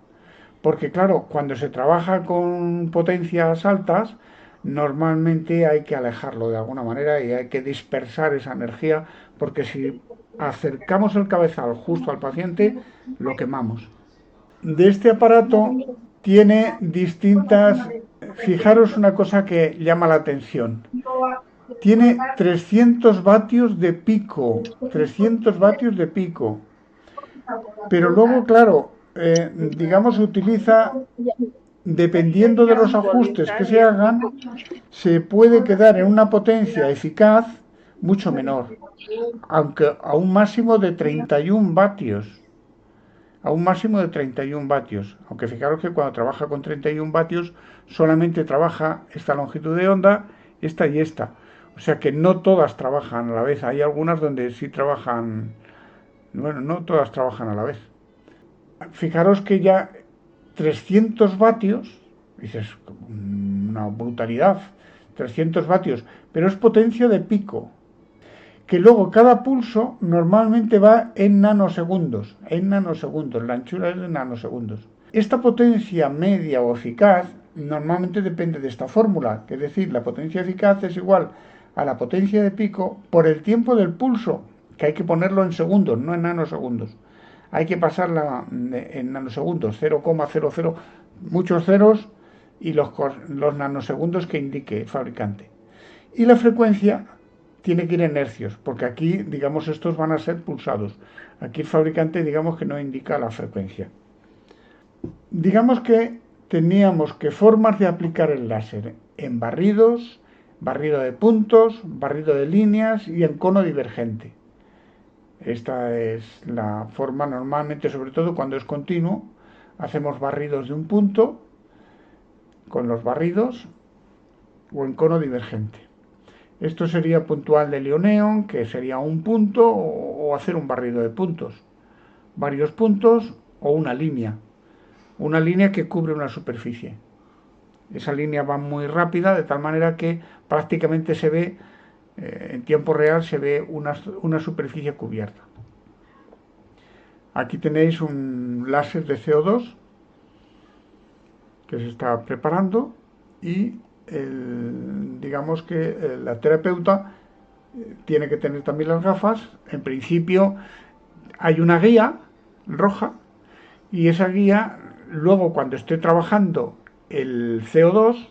Porque claro, cuando se trabaja con potencias altas, normalmente hay que alejarlo de alguna manera y hay que dispersar esa energía, porque si acercamos el cabezal justo al paciente, lo quemamos. De este aparato tiene distintas... Fijaros una cosa que llama la atención. Tiene 300 vatios de pico. 300 vatios de pico. Pero luego, claro, digamos, utiliza, dependiendo de los ajustes que se hagan, se puede quedar en una potencia eficaz mucho menor, aunque a un máximo de 31 vatios. A un máximo de 31 vatios. Aunque fijaros que cuando trabaja con 31 vatios, solamente trabaja esta longitud de onda, esta y esta. O sea que no todas trabajan a la vez. Hay algunas donde sí trabajan, bueno, no todas trabajan a la vez. Fijaros que ya 300 vatios, dices, una brutalidad, 300 vatios, pero es potencia de pico, que luego cada pulso normalmente va en nanosegundos, la anchura es de nanosegundos. Esta potencia media o eficaz normalmente depende de esta fórmula, que es decir, la potencia eficaz es igual a la potencia de pico por el tiempo del pulso, que hay que ponerlo en segundos, no en nanosegundos. Hay que pasarla en nanosegundos, 0,00, muchos ceros, y los nanosegundos que indique el fabricante. Y la frecuencia tiene que ir en hercios, porque aquí, digamos, estos van a ser pulsados. Aquí el fabricante, digamos, que no indica la frecuencia. Digamos que teníamos que formas de aplicar el láser en barridos, barrido de puntos, barrido de líneas y en cono divergente. Esta es la forma normalmente, sobre todo cuando es continuo, hacemos barridos de un punto con los barridos o en cono divergente. Esto sería puntual de Lioneon, que sería un punto, o hacer un barrido de puntos. Varios puntos o una línea. Una línea que cubre una superficie. Esa línea va muy rápida, de tal manera que prácticamente se ve, en tiempo real, se ve una superficie cubierta. Aquí tenéis un láser de CO2 que se está preparando y digamos que la terapeuta tiene que tener también las gafas. En principio hay una guía roja y esa guía, luego cuando esté trabajando el CO2,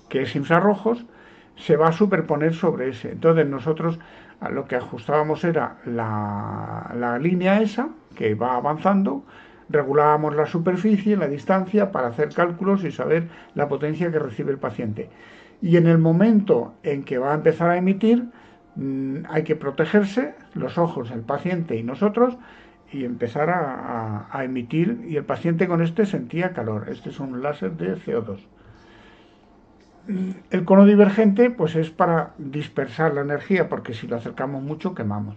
que es infrarrojos, se va a superponer sobre ese. Entonces nosotros a lo que ajustábamos era la línea esa, que va avanzando, regulábamos la superficie, la distancia, para hacer cálculos y saber la potencia que recibe el paciente. Y en el momento en que va a empezar a emitir, hay que protegerse, los ojos, el paciente y nosotros, y empezar a emitir, y el paciente con este sentía calor. Este es un láser de CO2. El cono divergente pues es para dispersar la energía, porque si lo acercamos mucho quemamos.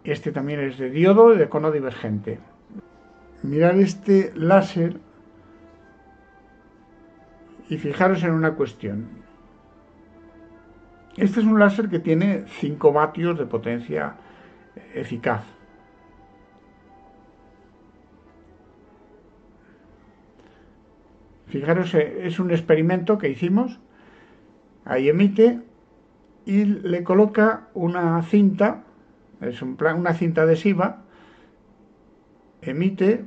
Este también es de diodo y de cono divergente. Mirad este láser y fijaros en una cuestión. Este es un láser que tiene 5 vatios de potencia eficaz. Fijaros, es un experimento que hicimos. Ahí emite y le coloca una cinta, es una cinta adhesiva, emite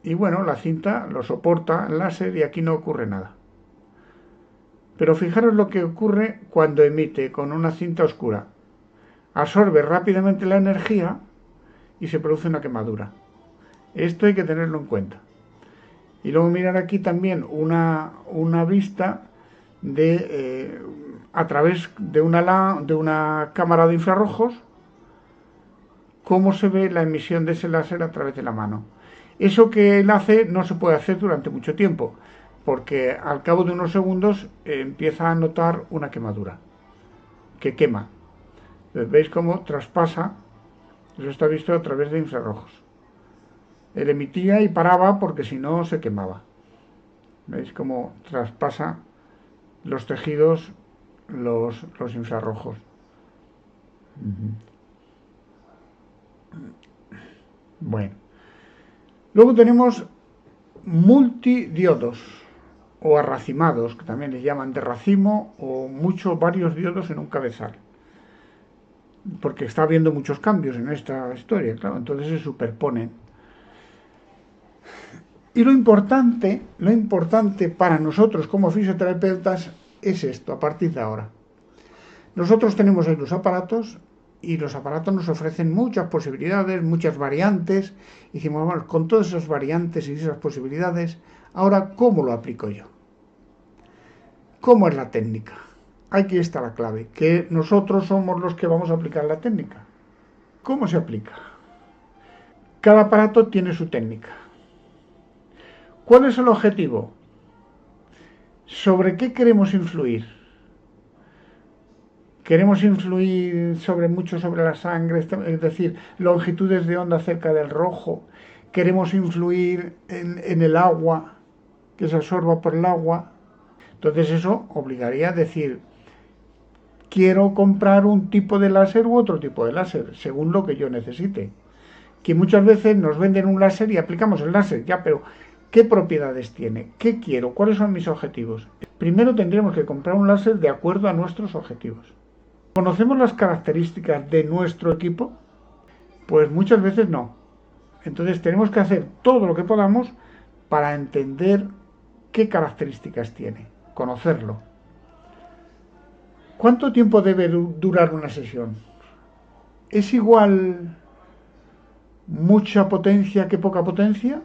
y bueno, la cinta lo soporta el láser y aquí no ocurre nada. Pero fijaros lo que ocurre cuando emite con una cinta oscura. Absorbe rápidamente la energía y se produce una quemadura. Esto hay que tenerlo en cuenta. Y luego mirar aquí también una vista de a través de una cámara de infrarrojos, cómo se ve la emisión de ese láser a través de la mano. Eso que él hace no se puede hacer durante mucho tiempo, porque al cabo de unos segundos empieza a notar una quemadura, que quema. Entonces, ¿veis cómo traspasa? Eso está visto a través de infrarrojos. Él emitía y paraba porque si no se quemaba. ¿Veis cómo traspasa los tejidos los infrarrojos? Bueno. Luego tenemos multidiodos o arracimados, que también les llaman de racimo, o varios diodos en un cabezal. Porque está habiendo muchos cambios en esta historia, claro, entonces se superponen. Y lo importante para nosotros como fisioterapeutas es esto, a partir de ahora. Nosotros tenemos ahí los aparatos y los aparatos nos ofrecen muchas posibilidades, muchas variantes. Y decimos, bueno, con todas esas variantes y esas posibilidades, ahora, ¿cómo lo aplico yo? ¿Cómo es la técnica? Aquí está la clave, que nosotros somos los que vamos a aplicar la técnica. ¿Cómo se aplica? Cada aparato tiene su técnica. ¿Cuál es el objetivo? ¿Sobre qué queremos influir? Queremos influir mucho sobre la sangre, es decir, longitudes de onda cerca del rojo. Queremos influir en el agua, que se absorba por el agua. Entonces eso obligaría a decir, quiero comprar un tipo de láser u otro tipo de láser, según lo que yo necesite. Que muchas veces nos venden un láser y aplicamos el láser, ya, pero ¿qué propiedades tiene? ¿Qué quiero? ¿Cuáles son mis objetivos? Primero tendríamos que comprar un láser de acuerdo a nuestros objetivos. ¿Conocemos las características de nuestro equipo? Pues muchas veces no. Entonces tenemos que hacer todo lo que podamos para entender qué características tiene, conocerlo. ¿Cuánto tiempo debe durar una sesión? ¿Es igual mucha potencia que poca potencia?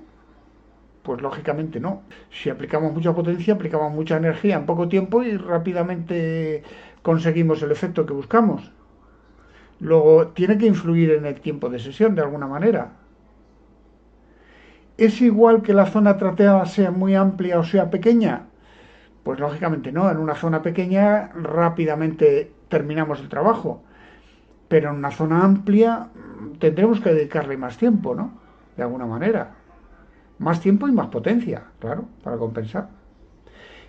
Pues lógicamente no. Si aplicamos mucha potencia, aplicamos mucha energía en poco tiempo y rápidamente conseguimos el efecto que buscamos. Luego, tiene que influir en el tiempo de sesión de alguna manera. ¿Es igual que la zona trateada sea muy amplia o sea pequeña? Pues lógicamente no. En una zona pequeña rápidamente terminamos el trabajo. Pero en una zona amplia tendremos que dedicarle más tiempo, ¿no? De alguna manera. Más tiempo y más potencia, claro, para compensar.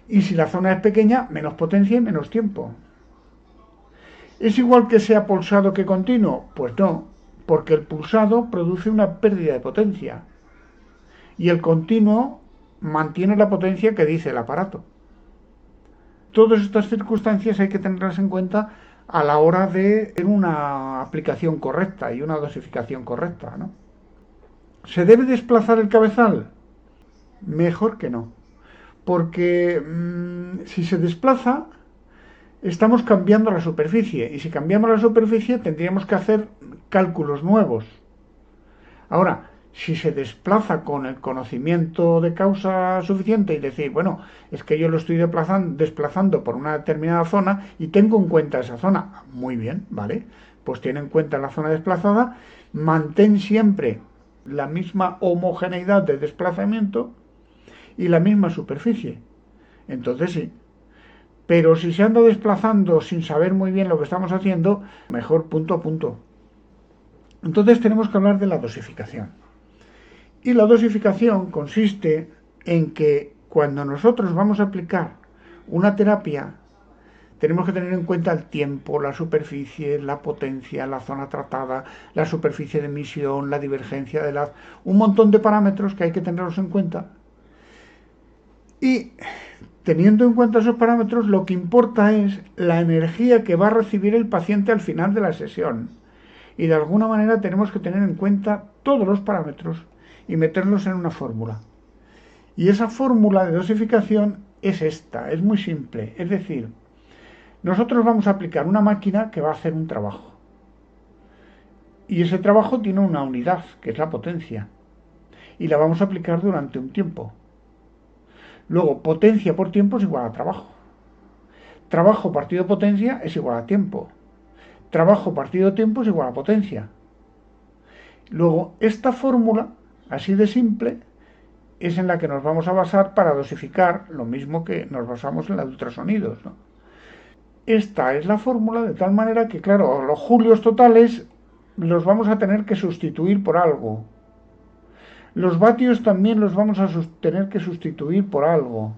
Y si la zona es pequeña, menos potencia y menos tiempo. ¿Es igual que sea pulsado que continuo? Pues no, porque el pulsado produce una pérdida de potencia y el continuo mantiene la potencia que dice el aparato. Todas estas circunstancias hay que tenerlas en cuenta a la hora de una aplicación correcta y una dosificación correcta, ¿no? ¿Se debe desplazar el cabezal? Mejor que no, porque si se desplaza estamos cambiando la superficie y si cambiamos la superficie tendríamos que hacer cálculos nuevos. Ahora, si se desplaza con el conocimiento de causa suficiente y decir, bueno, es que yo lo estoy desplazando por una determinada zona y tengo en cuenta esa zona, muy bien, ¿vale? Pues tiene en cuenta la zona desplazada, mantén siempre la misma homogeneidad de desplazamiento y la misma superficie. Entonces sí, Pero si se anda desplazando sin saber muy bien lo que estamos haciendo, mejor punto a punto. Entonces tenemos que hablar de la dosificación. Y la dosificación consiste en que cuando nosotros vamos a aplicar una terapia, tenemos que tener en cuenta el tiempo, la superficie, la potencia, la zona tratada, la superficie de emisión, la divergencia de la... un montón de parámetros que hay que tenerlos en cuenta. Y teniendo en cuenta esos parámetros, lo que importa es la energía que va a recibir el paciente al final de la sesión. Y de alguna manera tenemos que tener en cuenta todos los parámetros y meterlos en una fórmula. Y esa fórmula de dosificación es esta, es muy simple. Es decir, nosotros vamos a aplicar una máquina que va a hacer un trabajo. Y ese trabajo tiene una unidad, que es la potencia. Y la vamos a aplicar durante un tiempo. Luego, potencia por tiempo es igual a trabajo. Trabajo partido potencia es igual a tiempo. Trabajo partido tiempo es igual a potencia. Luego, esta fórmula, así de simple, es en la que nos vamos a basar para dosificar lo mismo que nos basamos en la de ultrasonidos, ¿no? Esta es la fórmula de tal manera que, claro, los julios totales los vamos a tener que sustituir por algo. Los vatios también los vamos a tener que sustituir por algo.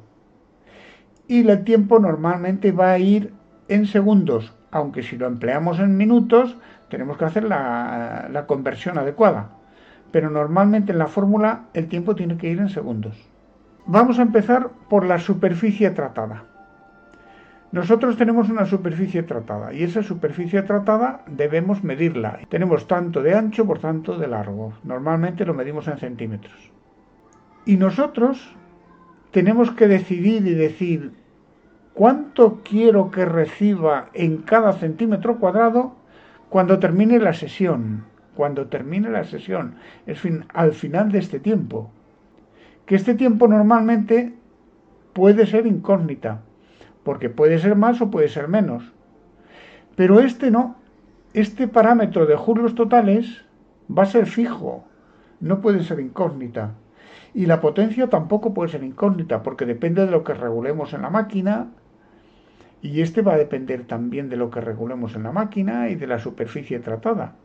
Y el tiempo normalmente va a ir en segundos, aunque si lo empleamos en minutos tenemos que hacer la conversión adecuada. Pero normalmente en la fórmula el tiempo tiene que ir en segundos. Vamos a empezar por la superficie tratada. Nosotros tenemos una superficie tratada y esa superficie tratada debemos medirla. Tenemos tanto de ancho por tanto de largo. Normalmente lo medimos en centímetros. Y nosotros tenemos que decidir y decir cuánto quiero que reciba en cada centímetro cuadrado cuando termine la sesión. Cuando termine la sesión, al final de este tiempo. Que este tiempo normalmente puede ser incógnita, porque puede ser más o puede ser menos. Pero este no. Este parámetro de julios totales va a ser fijo, no puede ser incógnita. Y la potencia tampoco puede ser incógnita, porque depende de lo que regulemos en la máquina, y este va a depender también de lo que regulemos en la máquina y de la superficie tratada.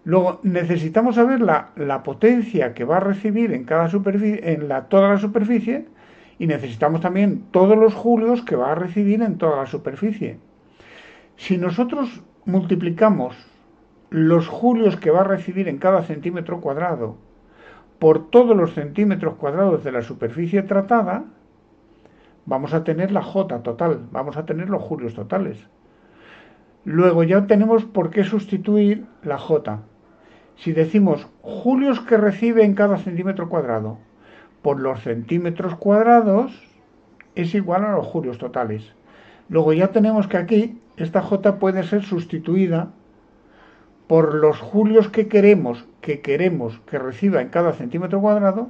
Luego necesitamos saber la potencia que va a recibir en cada superficie, toda la superficie, y necesitamos también todos los julios que va a recibir en toda la superficie. Si nosotros multiplicamos los julios que va a recibir en cada centímetro cuadrado por todos los centímetros cuadrados de la superficie tratada, vamos a tener la J total, vamos a tener los julios totales. Luego ya tenemos por qué sustituir la J. Si decimos julios que recibe en cada centímetro cuadrado por los centímetros cuadrados, es igual a los julios totales. Luego ya tenemos que aquí esta J puede ser sustituida por los julios que queremos que reciba en cada centímetro cuadrado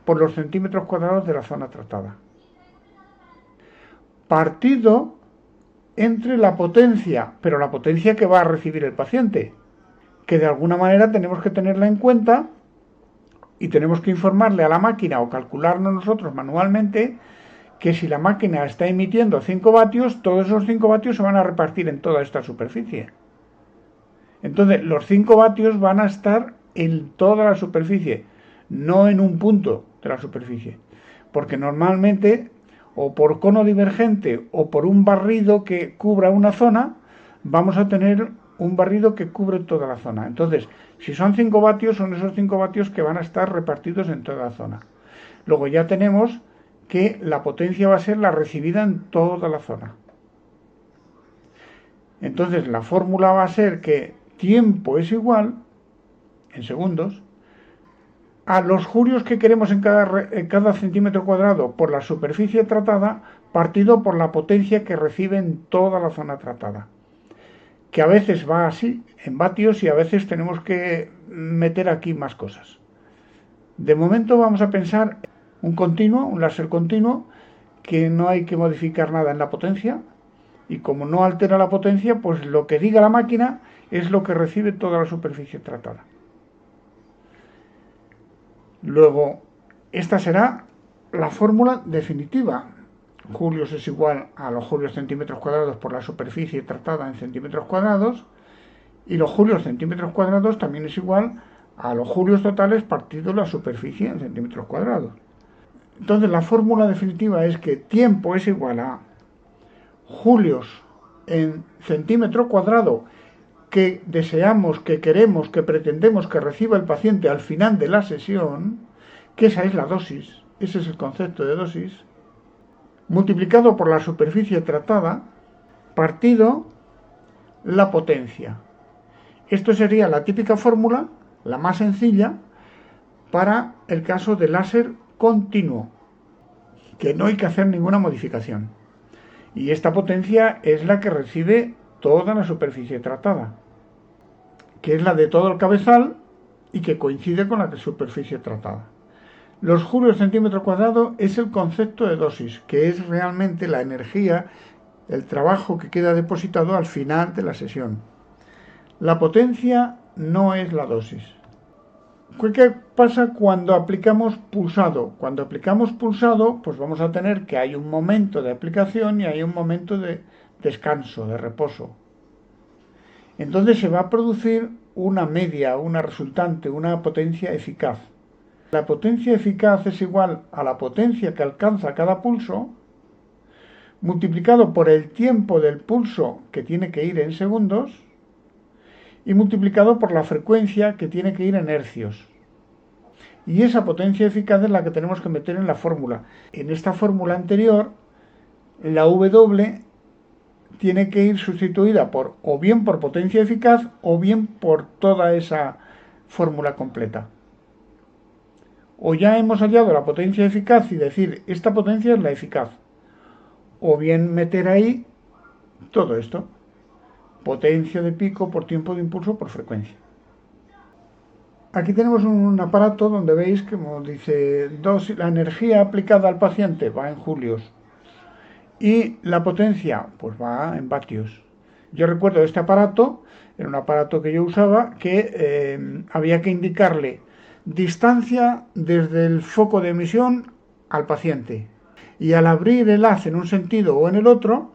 por los centímetros cuadrados de la zona tratada. Partido entre la potencia, pero la potencia que va a recibir el paciente, que de alguna manera tenemos que tenerla en cuenta y tenemos que informarle a la máquina o calcularnos nosotros manualmente que si la máquina está emitiendo 5 vatios, todos esos 5 vatios se van a repartir en toda esta superficie. Entonces, los 5 vatios van a estar en toda la superficie, no en un punto de la superficie. Porque normalmente, o por cono divergente o por un barrido que cubra una zona, vamos a tener un barrido que cubre toda la zona. Entonces, si son 5 vatios, son esos 5 vatios que van a estar repartidos en toda la zona. Luego ya tenemos que la potencia va a ser la recibida en toda la zona. Entonces, la fórmula va a ser que tiempo es igual, en segundos, a los julios que queremos en cada centímetro cuadrado por la superficie tratada, partido por la potencia que recibe en toda la zona tratada. Que a veces va así, en vatios, y a veces tenemos que meter aquí más cosas. De momento vamos a pensar un continuo, un láser continuo, que no hay que modificar nada en la potencia, y como no altera la potencia, pues lo que diga la máquina es lo que recibe toda la superficie tratada. Luego, esta será la fórmula definitiva. julios es igual a los julios centímetros cuadrados por la superficie tratada en centímetros cuadrados, y los julios centímetros cuadrados también es igual a los julios totales partido la superficie en centímetros cuadrados. Entonces la fórmula definitiva es que tiempo es igual a julios en centímetro cuadrado que deseamos, que queremos, que pretendemos que reciba el paciente al final de la sesión, que esa es la dosis, ese es el concepto de dosis, multiplicado por la superficie tratada, partido la potencia. Esto sería la típica fórmula, la más sencilla, para el caso de láser continuo, que no hay que hacer ninguna modificación. Y esta potencia es la que recibe toda la superficie tratada, que es la de todo el cabezal y que coincide con la superficie tratada. Los julios centímetro cuadrado es el concepto de dosis, que es realmente la energía, el trabajo que queda depositado al final de la sesión. La potencia no es la dosis. ¿Qué pasa cuando aplicamos pulsado? Cuando aplicamos pulsado, pues vamos a tener que hay un momento de aplicación y hay un momento de descanso, de reposo. Entonces se va a producir una media, una resultante, una potencia eficaz. La potencia eficaz es igual a la potencia que alcanza cada pulso, multiplicado por el tiempo del pulso, que tiene que ir en segundos, y multiplicado por la frecuencia, que tiene que ir en hercios. Y esa potencia eficaz es la que tenemos que meter en la fórmula. En esta fórmula anterior, la W tiene que ir sustituida por o bien por potencia eficaz o bien por toda esa fórmula completa. O ya hemos hallado la potencia eficaz y decir, esta potencia es la eficaz. O bien meter ahí todo esto. Potencia de pico por tiempo de impulso por frecuencia. Aquí tenemos un aparato donde veis que como dice, la energía aplicada al paciente va en julios y la potencia pues va en vatios. Yo recuerdo este aparato, era un aparato que yo usaba, que había que indicarle distancia desde el foco de emisión al paciente. Y al abrir el haz en un sentido o en el otro,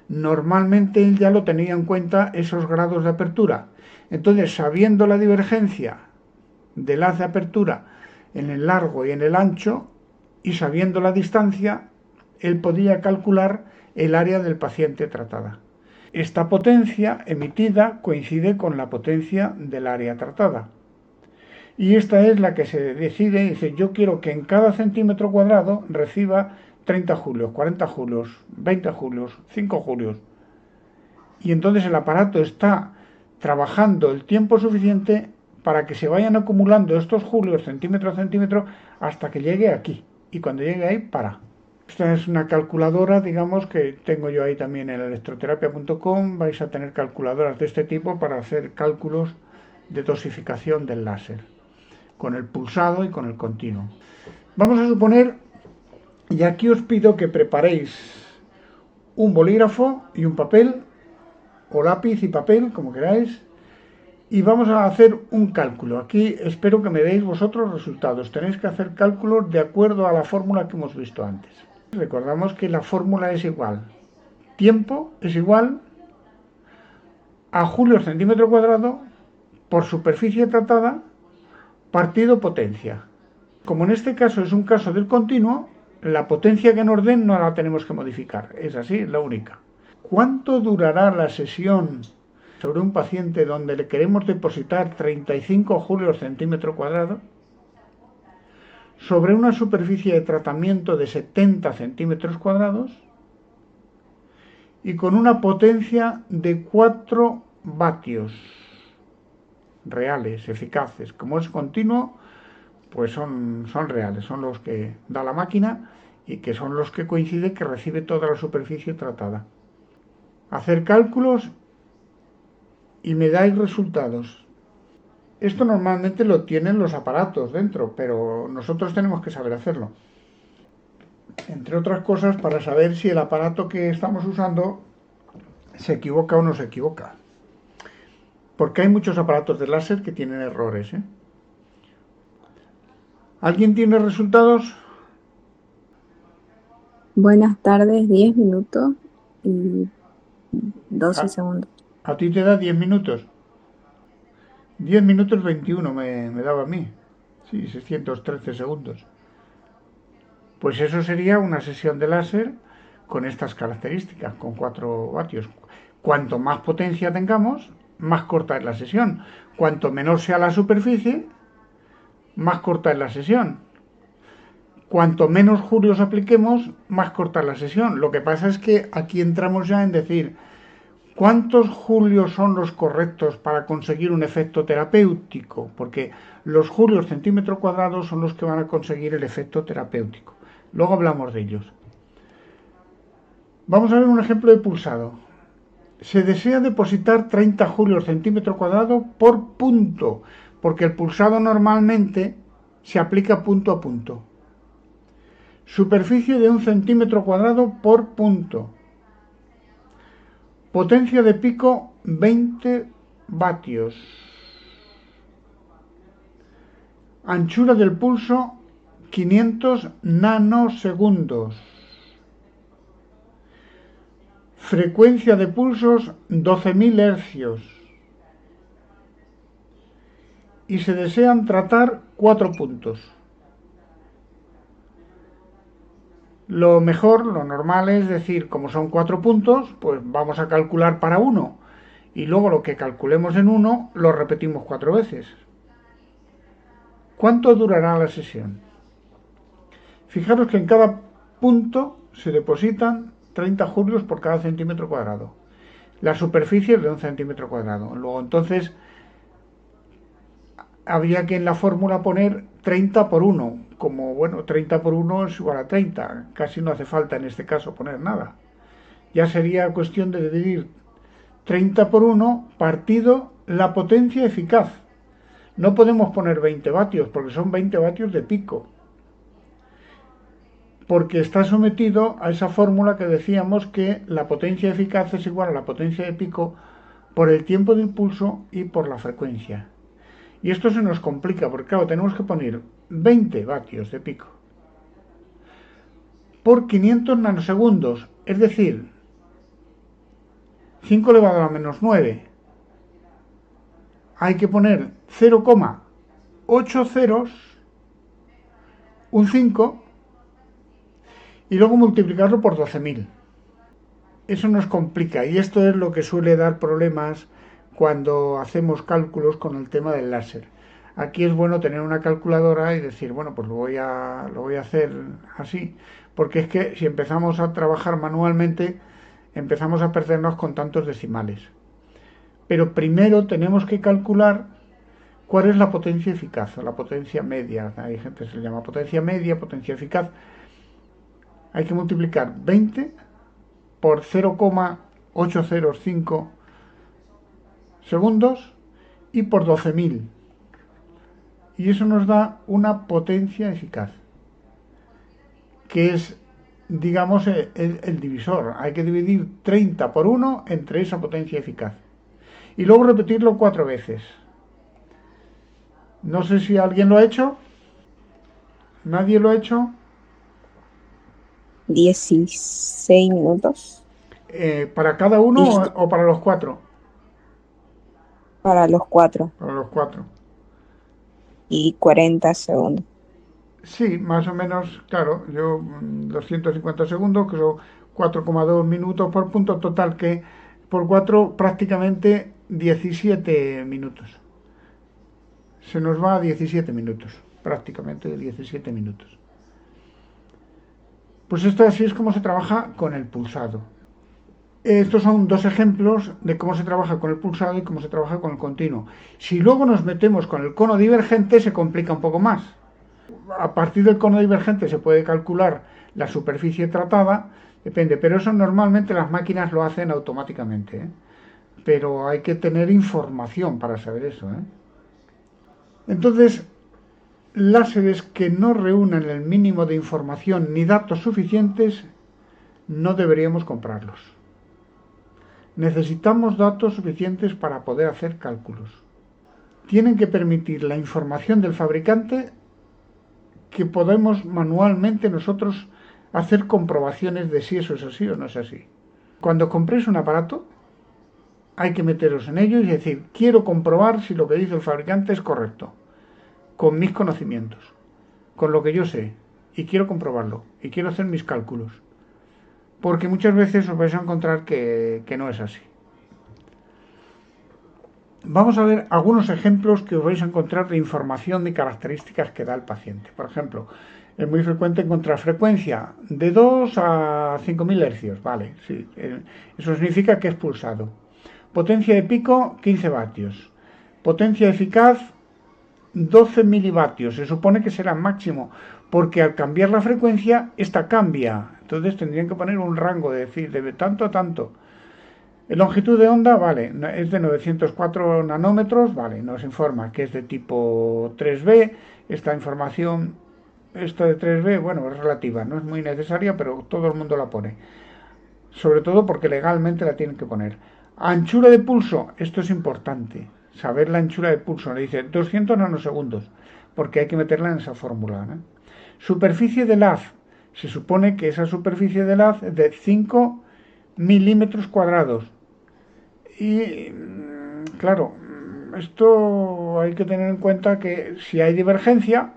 normalmente él ya lo tenía en cuenta esos grados de apertura. Entonces, sabiendo la divergencia del haz de apertura en el largo y en el ancho, y sabiendo la distancia, él podía calcular el área del paciente tratada. Esta potencia emitida coincide con la potencia del área tratada. Y esta es la que se decide y dice, yo quiero que en cada centímetro cuadrado reciba 30 julios, 40 julios, 20 julios, 5 julios. Y entonces el aparato está trabajando el tiempo suficiente para que se vayan acumulando estos julios centímetro a centímetro hasta que llegue aquí. Y cuando llegue ahí, para. Esta es una calculadora, digamos, que tengo yo ahí también en electroterapia.com. Vais a tener calculadoras de este tipo para hacer cálculos de dosificación del láser, con el pulsado y con el continuo. Vamos a suponer, y aquí os pido que preparéis un bolígrafo y un papel, o lápiz y papel, como queráis, y vamos a hacer un cálculo. Aquí espero que me deis vosotros resultados. Tenéis que hacer cálculos de acuerdo a la fórmula que hemos visto antes. Recordamos que la fórmula es igual. Tiempo es igual a julios centímetro cuadrado por superficie tratada partido potencia. Como en este caso es un caso del continuo, la potencia que nos den no la tenemos que modificar. Es así, es la única. ¿Cuánto durará la sesión sobre un paciente donde le queremos depositar 35 julios centímetro cuadrado sobre una superficie de tratamiento de 70 centímetros cuadrados y con una potencia de 4 vatios reales, eficaces? Como es continuo, pues son reales, son los que da la máquina y que son los que coincide que recibe toda la superficie tratada. Hacer cálculos y me dais resultados. Esto normalmente lo tienen los aparatos dentro, pero nosotros tenemos que saber hacerlo. Entre otras cosas, para saber si el aparato que estamos usando se equivoca o no se equivoca. Porque hay muchos aparatos de láser que tienen errores, ¿eh? ¿Alguien tiene resultados? Buenas tardes, 10 minutos y A, 12 segundos. a ti te da 10 minutos. 10 minutos 21 me daba a mí. Sí, 613 segundos. Pues eso sería una sesión de láser con estas características, con 4 vatios. Cuanto más potencia tengamos, más corta es la sesión. Cuanto menor sea la superficie, más corta es la sesión. Cuanto menos julios apliquemos, más corta es la sesión. Lo que pasa es que aquí entramos ya en decir, ¿cuántos julios son los correctos para conseguir un efecto terapéutico? Porque los julios centímetro cuadrado son los que van a conseguir el efecto terapéutico. Luego hablamos de ellos. Vamos a ver un ejemplo de pulsado. Se desea depositar 30 julios centímetro cuadrado por punto, porque el pulsado normalmente se aplica punto a punto. Superficie de 1 centímetro cuadrado por punto. Potencia de pico 20 vatios. Anchura del pulso 500 nanosegundos. Frecuencia de pulsos 12.000 hercios. Y se desean tratar 4 puntos. Lo mejor, lo normal es decir, como son 4 puntos, pues vamos a calcular para uno. Y luego lo que calculemos en uno lo repetimos 4 veces. ¿Cuánto durará la sesión? Fijaros que en cada punto se depositan 30 julios por cada centímetro cuadrado. La superficie es de 1 centímetro cuadrado. Luego entonces habría que en la fórmula poner 30 por 1. Como bueno, 30 por 1 es igual a 30. Casi no hace falta en este caso poner nada. Ya sería cuestión de dividir 30 por 1 partido la potencia eficaz. No podemos poner 20 vatios porque son 20 vatios de pico. Porque está sometido a esa fórmula que decíamos que la potencia eficaz es igual a la potencia de pico por el tiempo de impulso y por la frecuencia. Y esto se nos complica porque, claro, tenemos que poner 20 vatios de pico por 500 nanosegundos, es decir, 5 elevado a menos 9. Hay que poner 0,8 ceros, un 5, y luego multiplicarlo por 12.000. Eso nos complica y esto es lo que suele dar problemas cuando hacemos cálculos con el tema del láser. Aquí es bueno tener una calculadora y decir, bueno, pues lo voy a hacer así, porque es que si empezamos a trabajar manualmente, empezamos a perdernos con tantos decimales. Pero primero tenemos que calcular cuál es la potencia eficaz o la potencia media. Hay gente que se le llama potencia media, potencia eficaz. Hay que multiplicar 20 por 0,805 segundos y por 12.000. Y eso nos da una potencia eficaz, que es, digamos, el divisor. Hay que dividir 30 por 1 entre esa potencia eficaz. Y luego repetirlo 4 veces. No sé si alguien lo ha hecho. ¿Nadie lo ha hecho? 16 minutos. ¿Para cada uno Listo, o para los cuatro? para los 4 Para los cuatro. y 40 segundos. Sí, más o menos, claro, yo 250 segundos, que son 4,2 minutos por punto, total que por 4 prácticamente 17 minutos. Se nos va a 17 minutos, prácticamente 17 minutos. Pues esto así es como se trabaja con el pulsado. Estos son dos ejemplos de cómo se trabaja con el pulsado y cómo se trabaja con el continuo. Si luego nos metemos con el cono divergente se complica un poco más. A partir del cono divergente se puede calcular la superficie tratada, depende, pero eso normalmente las máquinas lo hacen automáticamente, ¿eh? Pero hay que tener información para saber eso, ¿eh? Entonces, láseres que no reúnan el mínimo de información ni datos suficientes, no deberíamos comprarlos. Necesitamos datos suficientes para poder hacer cálculos. Tienen que permitir la información del fabricante que podemos manualmente nosotros hacer comprobaciones de si eso es así o no es así. Cuando compréis un aparato, hay que meteros en ello y decir, quiero comprobar si lo que dice el fabricante es correcto, con mis conocimientos, con lo que yo sé, y quiero comprobarlo, y quiero hacer mis cálculos. Porque muchas veces os vais a encontrar que no es así. Vamos a ver algunos ejemplos que os vais a encontrar de información y características que da el paciente. Por ejemplo, es muy frecuente encontrar frecuencia de 2 a 5000 hercios, vale, sí, eso significa que es pulsado. Potencia de pico, 15 vatios. Potencia eficaz, 12 milivatios. Se supone que será máximo, porque al cambiar la frecuencia, esta cambia. Entonces tendrían que poner un rango de decir, de tanto a tanto. Longitud de onda, vale, es de 904 nanómetros, vale, nos informa que es de tipo 3B. Esta información, esta de 3B, bueno, es relativa, no es muy necesaria, pero todo el mundo la pone. Sobre todo porque legalmente la tienen que poner. Anchura de pulso, esto es importante, saber la anchura de pulso, le dice 200 nanosegundos, porque hay que meterla en esa fórmula, ¿no? Superficie del haz, se supone que esa superficie del haz es de 5 milímetros cuadrados. Y claro, esto hay que tener en cuenta que si hay divergencia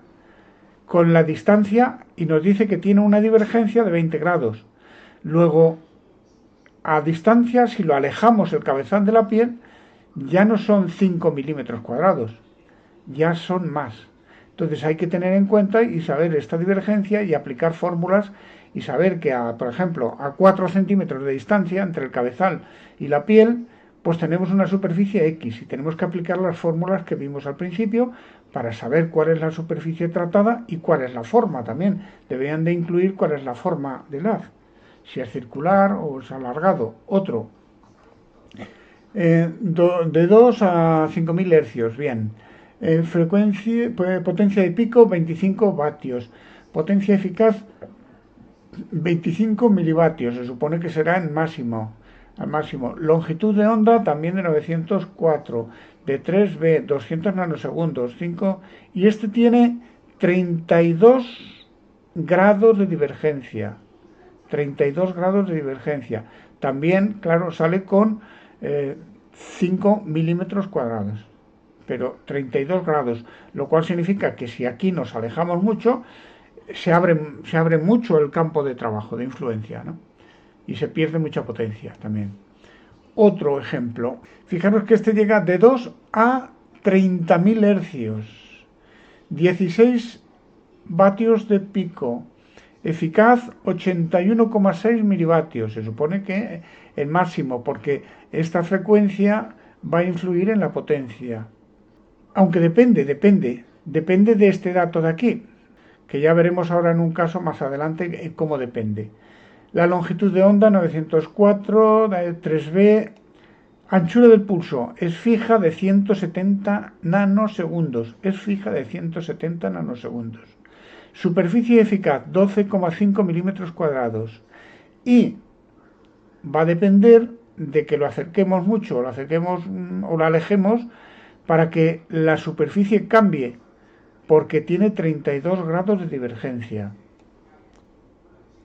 con la distancia, y nos dice que tiene una divergencia de 20 grados. Luego, a distancia, si lo alejamos el cabezal de la piel, ya no son 5 milímetros cuadrados, ya son más. Entonces hay que tener en cuenta y saber esta divergencia y aplicar fórmulas y saber que, por ejemplo, a 4 centímetros de distancia entre el cabezal y la piel, pues tenemos una superficie X y tenemos que aplicar las fórmulas que vimos al principio para saber cuál es la superficie tratada y cuál es la forma también. Deberían de incluir cuál es la forma del haz, si es circular o es alargado. Otro, de 2 a 5000 hercios, bien. Frecuencia, potencia de pico 25 vatios. Potencia eficaz 25 milivatios, se supone que será en máximo, al máximo. Longitud de onda también de 904, de 3B, 200 nanosegundos, 5, y este tiene 32 grados de divergencia. 32 grados de divergencia. También, claro, sale con 5 milímetros cuadrados, pero 32 grados, lo cual significa que si aquí nos alejamos mucho, se abre mucho el campo de trabajo, de influencia, ¿no? Y se pierde mucha potencia también. Otro ejemplo, fijaros que este llega de 2 a 30.000 hercios, 16 vatios de pico, eficaz 81,6 milivatios, se supone que el máximo, porque esta frecuencia va a influir en la potencia. Aunque depende de este dato de aquí, que ya veremos ahora en un caso más adelante cómo depende. La longitud de onda 904, 3B, anchura del pulso es fija de 170 nanosegundos, Superficie eficaz 12,5 milímetros cuadrados, y va a depender de que lo acerquemos mucho o lo alejemos para que la superficie cambie, porque tiene 32 grados de divergencia.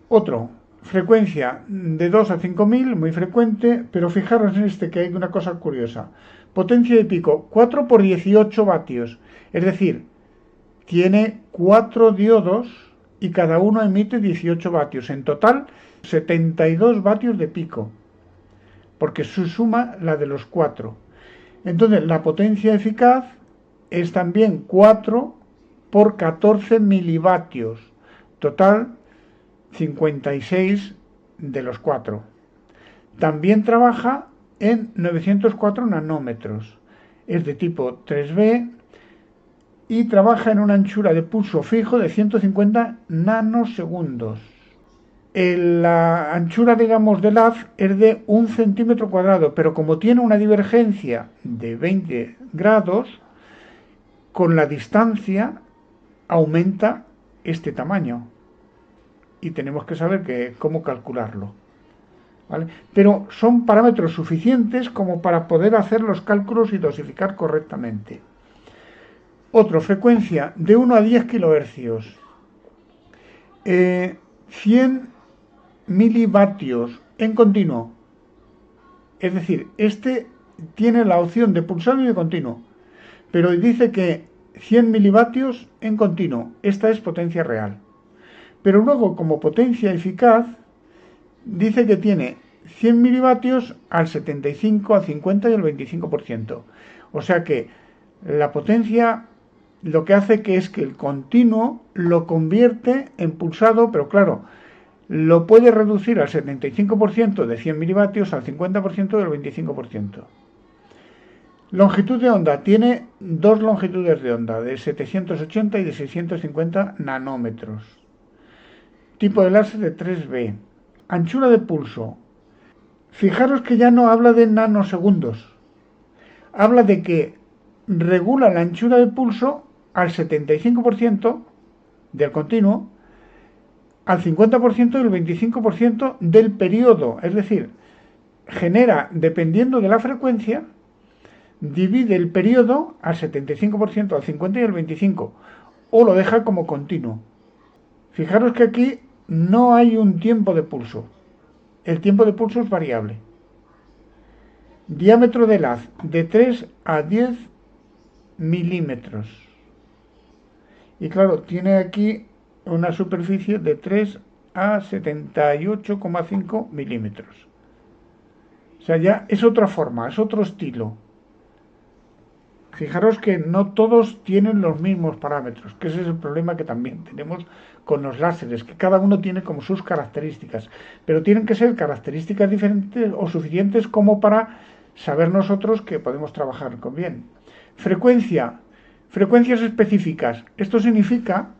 Otro, frecuencia de 2 a 5000, muy frecuente, pero fijaros en este que hay una cosa curiosa. Potencia de pico 4 por 18 vatios, es decir, tiene 4 diodos y cada uno emite 18 vatios. En total, 72 vatios de pico, porque se suma la de los 4. Entonces, la potencia eficaz es también 4 por 14 milivatios. Total, 56 de los 4. También trabaja en 904 nanómetros. Es de tipo 3B y trabaja en una anchura de pulso fijo de 150 nanosegundos. La anchura, digamos, del haz es de 1 centímetro cuadrado, pero como tiene una divergencia de 20 grados, con la distancia aumenta este tamaño. Y tenemos que saber cómo calcularlo, ¿vale? Pero son parámetros suficientes como para poder hacer los cálculos y dosificar correctamente. Otro, frecuencia de 1 a 10 kilohercios. 100 milivatios en continuo. Es decir, este tiene la opción de pulsado y de continuo, pero dice que 100 milivatios en continuo. Esta es potencia real. Pero luego, como potencia eficaz, dice que tiene 100 milivatios al 75, al 50 y al 25%. O sea que la potencia lo que hace que es que el continuo lo convierte en pulsado, pero claro, lo puede reducir al 75% de 100 milivatios al 50% del 25%. Longitud de onda. Tiene dos longitudes de onda, de 780 y de 650 nanómetros. Tipo de láser de 3B. Anchura de pulso. Fijaros que ya no habla de nanosegundos. Habla de que regula la anchura de pulso al 75% del continuo, al 50% y el 25% del periodo. Es decir, genera, dependiendo de la frecuencia, divide el periodo al 75%, al 50% y al 25%, o lo deja como continuo. Fijaros que aquí no hay un tiempo de pulso. El tiempo de pulso es variable. Diámetro del haz de 3 a 10 milímetros. Y claro, tiene aquí una superficie de 3 a 78,5 milímetros. O sea, ya es otra forma, es otro estilo. Fijaros que no todos tienen los mismos parámetros, que ese es el problema que también tenemos con los láseres, que cada uno tiene como sus características, pero tienen que ser características diferentes o suficientes como para saber nosotros que podemos trabajar con bien. Frecuencia, frecuencias específicas. Esto significa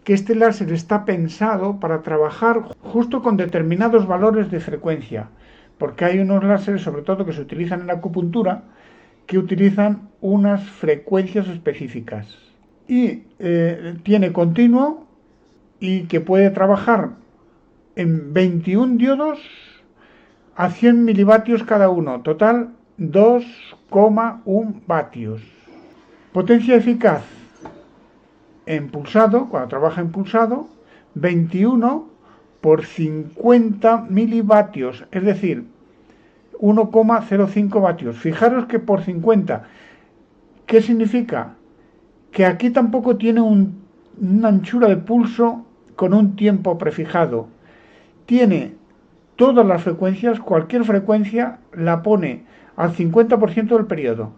que este láser está pensado para trabajar justo con determinados valores de frecuencia, porque hay unos láseres, sobre todo que se utilizan en la acupuntura, que utilizan unas frecuencias específicas. Y tiene continuo y que puede trabajar en 21 diodos a 100 milivatios cada uno. Total 2,1 vatios. Potencia eficaz en pulsado, cuando trabaja en pulsado, 21 por 50 milivatios. Es decir, 1,05 vatios. Fijaros que por 50, ¿qué significa? Que aquí tampoco tiene una anchura de pulso con un tiempo prefijado. Tiene todas las frecuencias, cualquier frecuencia la pone al 50% del periodo.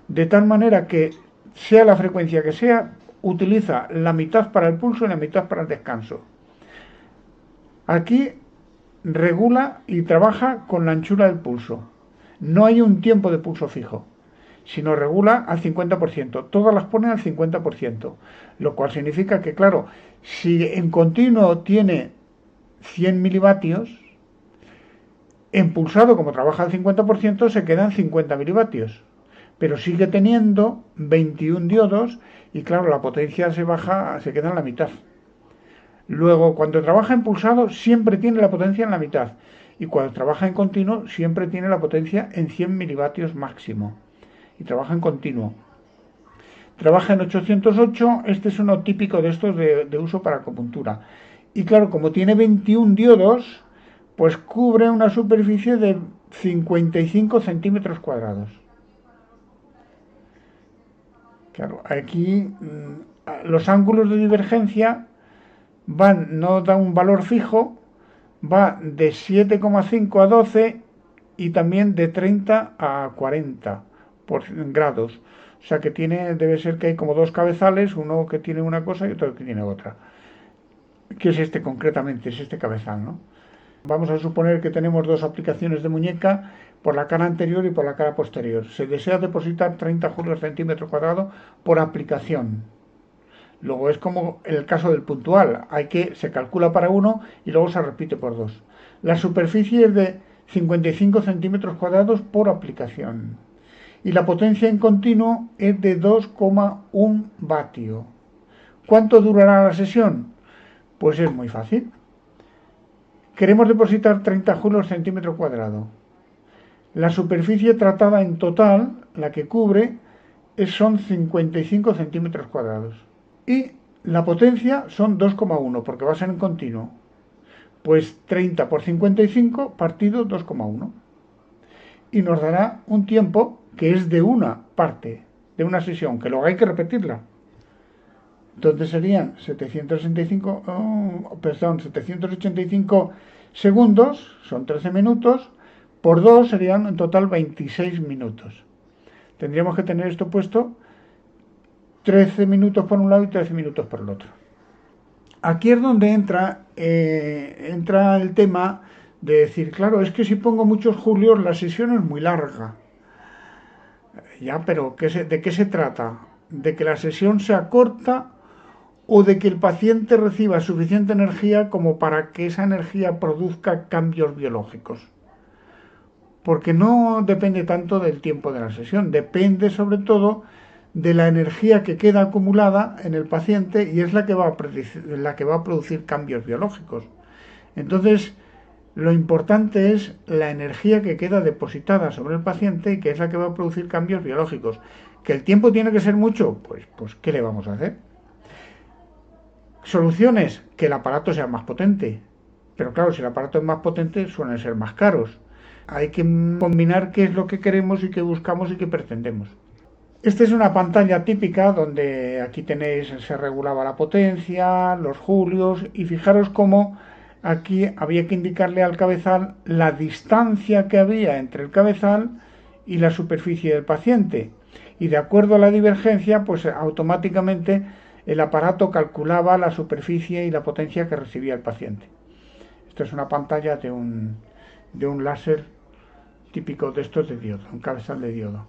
De tal manera que, sea la frecuencia que sea, utiliza la mitad para el pulso y la mitad para el descanso. Aquí regula y trabaja con la anchura del pulso. No hay un tiempo de pulso fijo, sino regula al 50%. Todas las pone al 50%, lo cual significa que, claro, si en continuo tiene 100 milivatios, en pulsado, como trabaja al 50%, se quedan 50 milivatios. Pero sigue teniendo 21 diodos y, claro, la potencia se baja, se queda en la mitad. Luego, cuando trabaja en pulsado, siempre tiene la potencia en la mitad. Y cuando trabaja en continuo, siempre tiene la potencia en 100 milivatios máximo. Y trabaja en continuo. Trabaja en 808, este es uno típico de estos de uso para acupuntura. Y claro, como tiene 21 diodos, pues cubre una superficie de 55 centímetros cuadrados. Claro, aquí los ángulos de divergencia no da un valor fijo, va de 7,5 a 12 y también de 30 a 40 grados. O sea que debe ser que hay como dos cabezales, uno que tiene una cosa y otro que tiene otra. ¿Qué es este concretamente? Es este cabezal, ¿no? Vamos a suponer que tenemos dos aplicaciones de muñeca por la cara anterior y por la cara posterior. Se desea depositar 30 julios centímetro cuadrado por aplicación. Luego es como en el caso del puntual, se calcula para uno y luego se repite por dos. La superficie es de 55 centímetros cuadrados por aplicación. Y la potencia en continuo es de 2,1 vatio. ¿Cuánto durará la sesión? Pues es muy fácil. Queremos depositar 30 julios centímetro cuadrado. La superficie tratada en total, la que cubre, son 55 centímetros cuadrados. Y la potencia son 2,1, porque va a ser en continuo. Pues 30 por 55 partido 2,1. Y nos dará un tiempo que es de una parte, de una sesión, que luego hay que repetirla. Entonces serían 785 segundos, son 13 minutos, por 2 serían en total 26 minutos. Tendríamos que tener esto puesto 13 minutos por un lado y 13 minutos por el otro. Aquí es donde entra el tema de decir, claro, es que si pongo muchos julios la sesión es muy larga. Ya, pero ¿de qué se trata? ¿De que la sesión sea corta o de que el paciente reciba suficiente energía como para que esa energía produzca cambios biológicos? Porque no depende tanto del tiempo de la sesión, depende sobre todo de la energía que queda acumulada en el paciente y es la que va a producir cambios biológicos. Entonces, lo importante es la energía que queda depositada sobre el paciente y que es la que va a producir cambios biológicos. ¿Que el tiempo tiene que ser mucho? Pues ¿qué le vamos a hacer? Soluciones, que el aparato sea más potente. Pero claro, si el aparato es más potente, suelen ser más caros. Hay que combinar qué es lo que queremos y qué buscamos y qué pretendemos. Esta es una pantalla típica donde aquí tenéis, se regulaba la potencia, los julios y fijaros cómo aquí había que indicarle al cabezal la distancia que había entre el cabezal y la superficie del paciente. Y de acuerdo a la divergencia, pues automáticamente el aparato calculaba la superficie y la potencia que recibía el paciente. Esto es una pantalla de un láser típico de estos de diodo, un cabezal de diodo.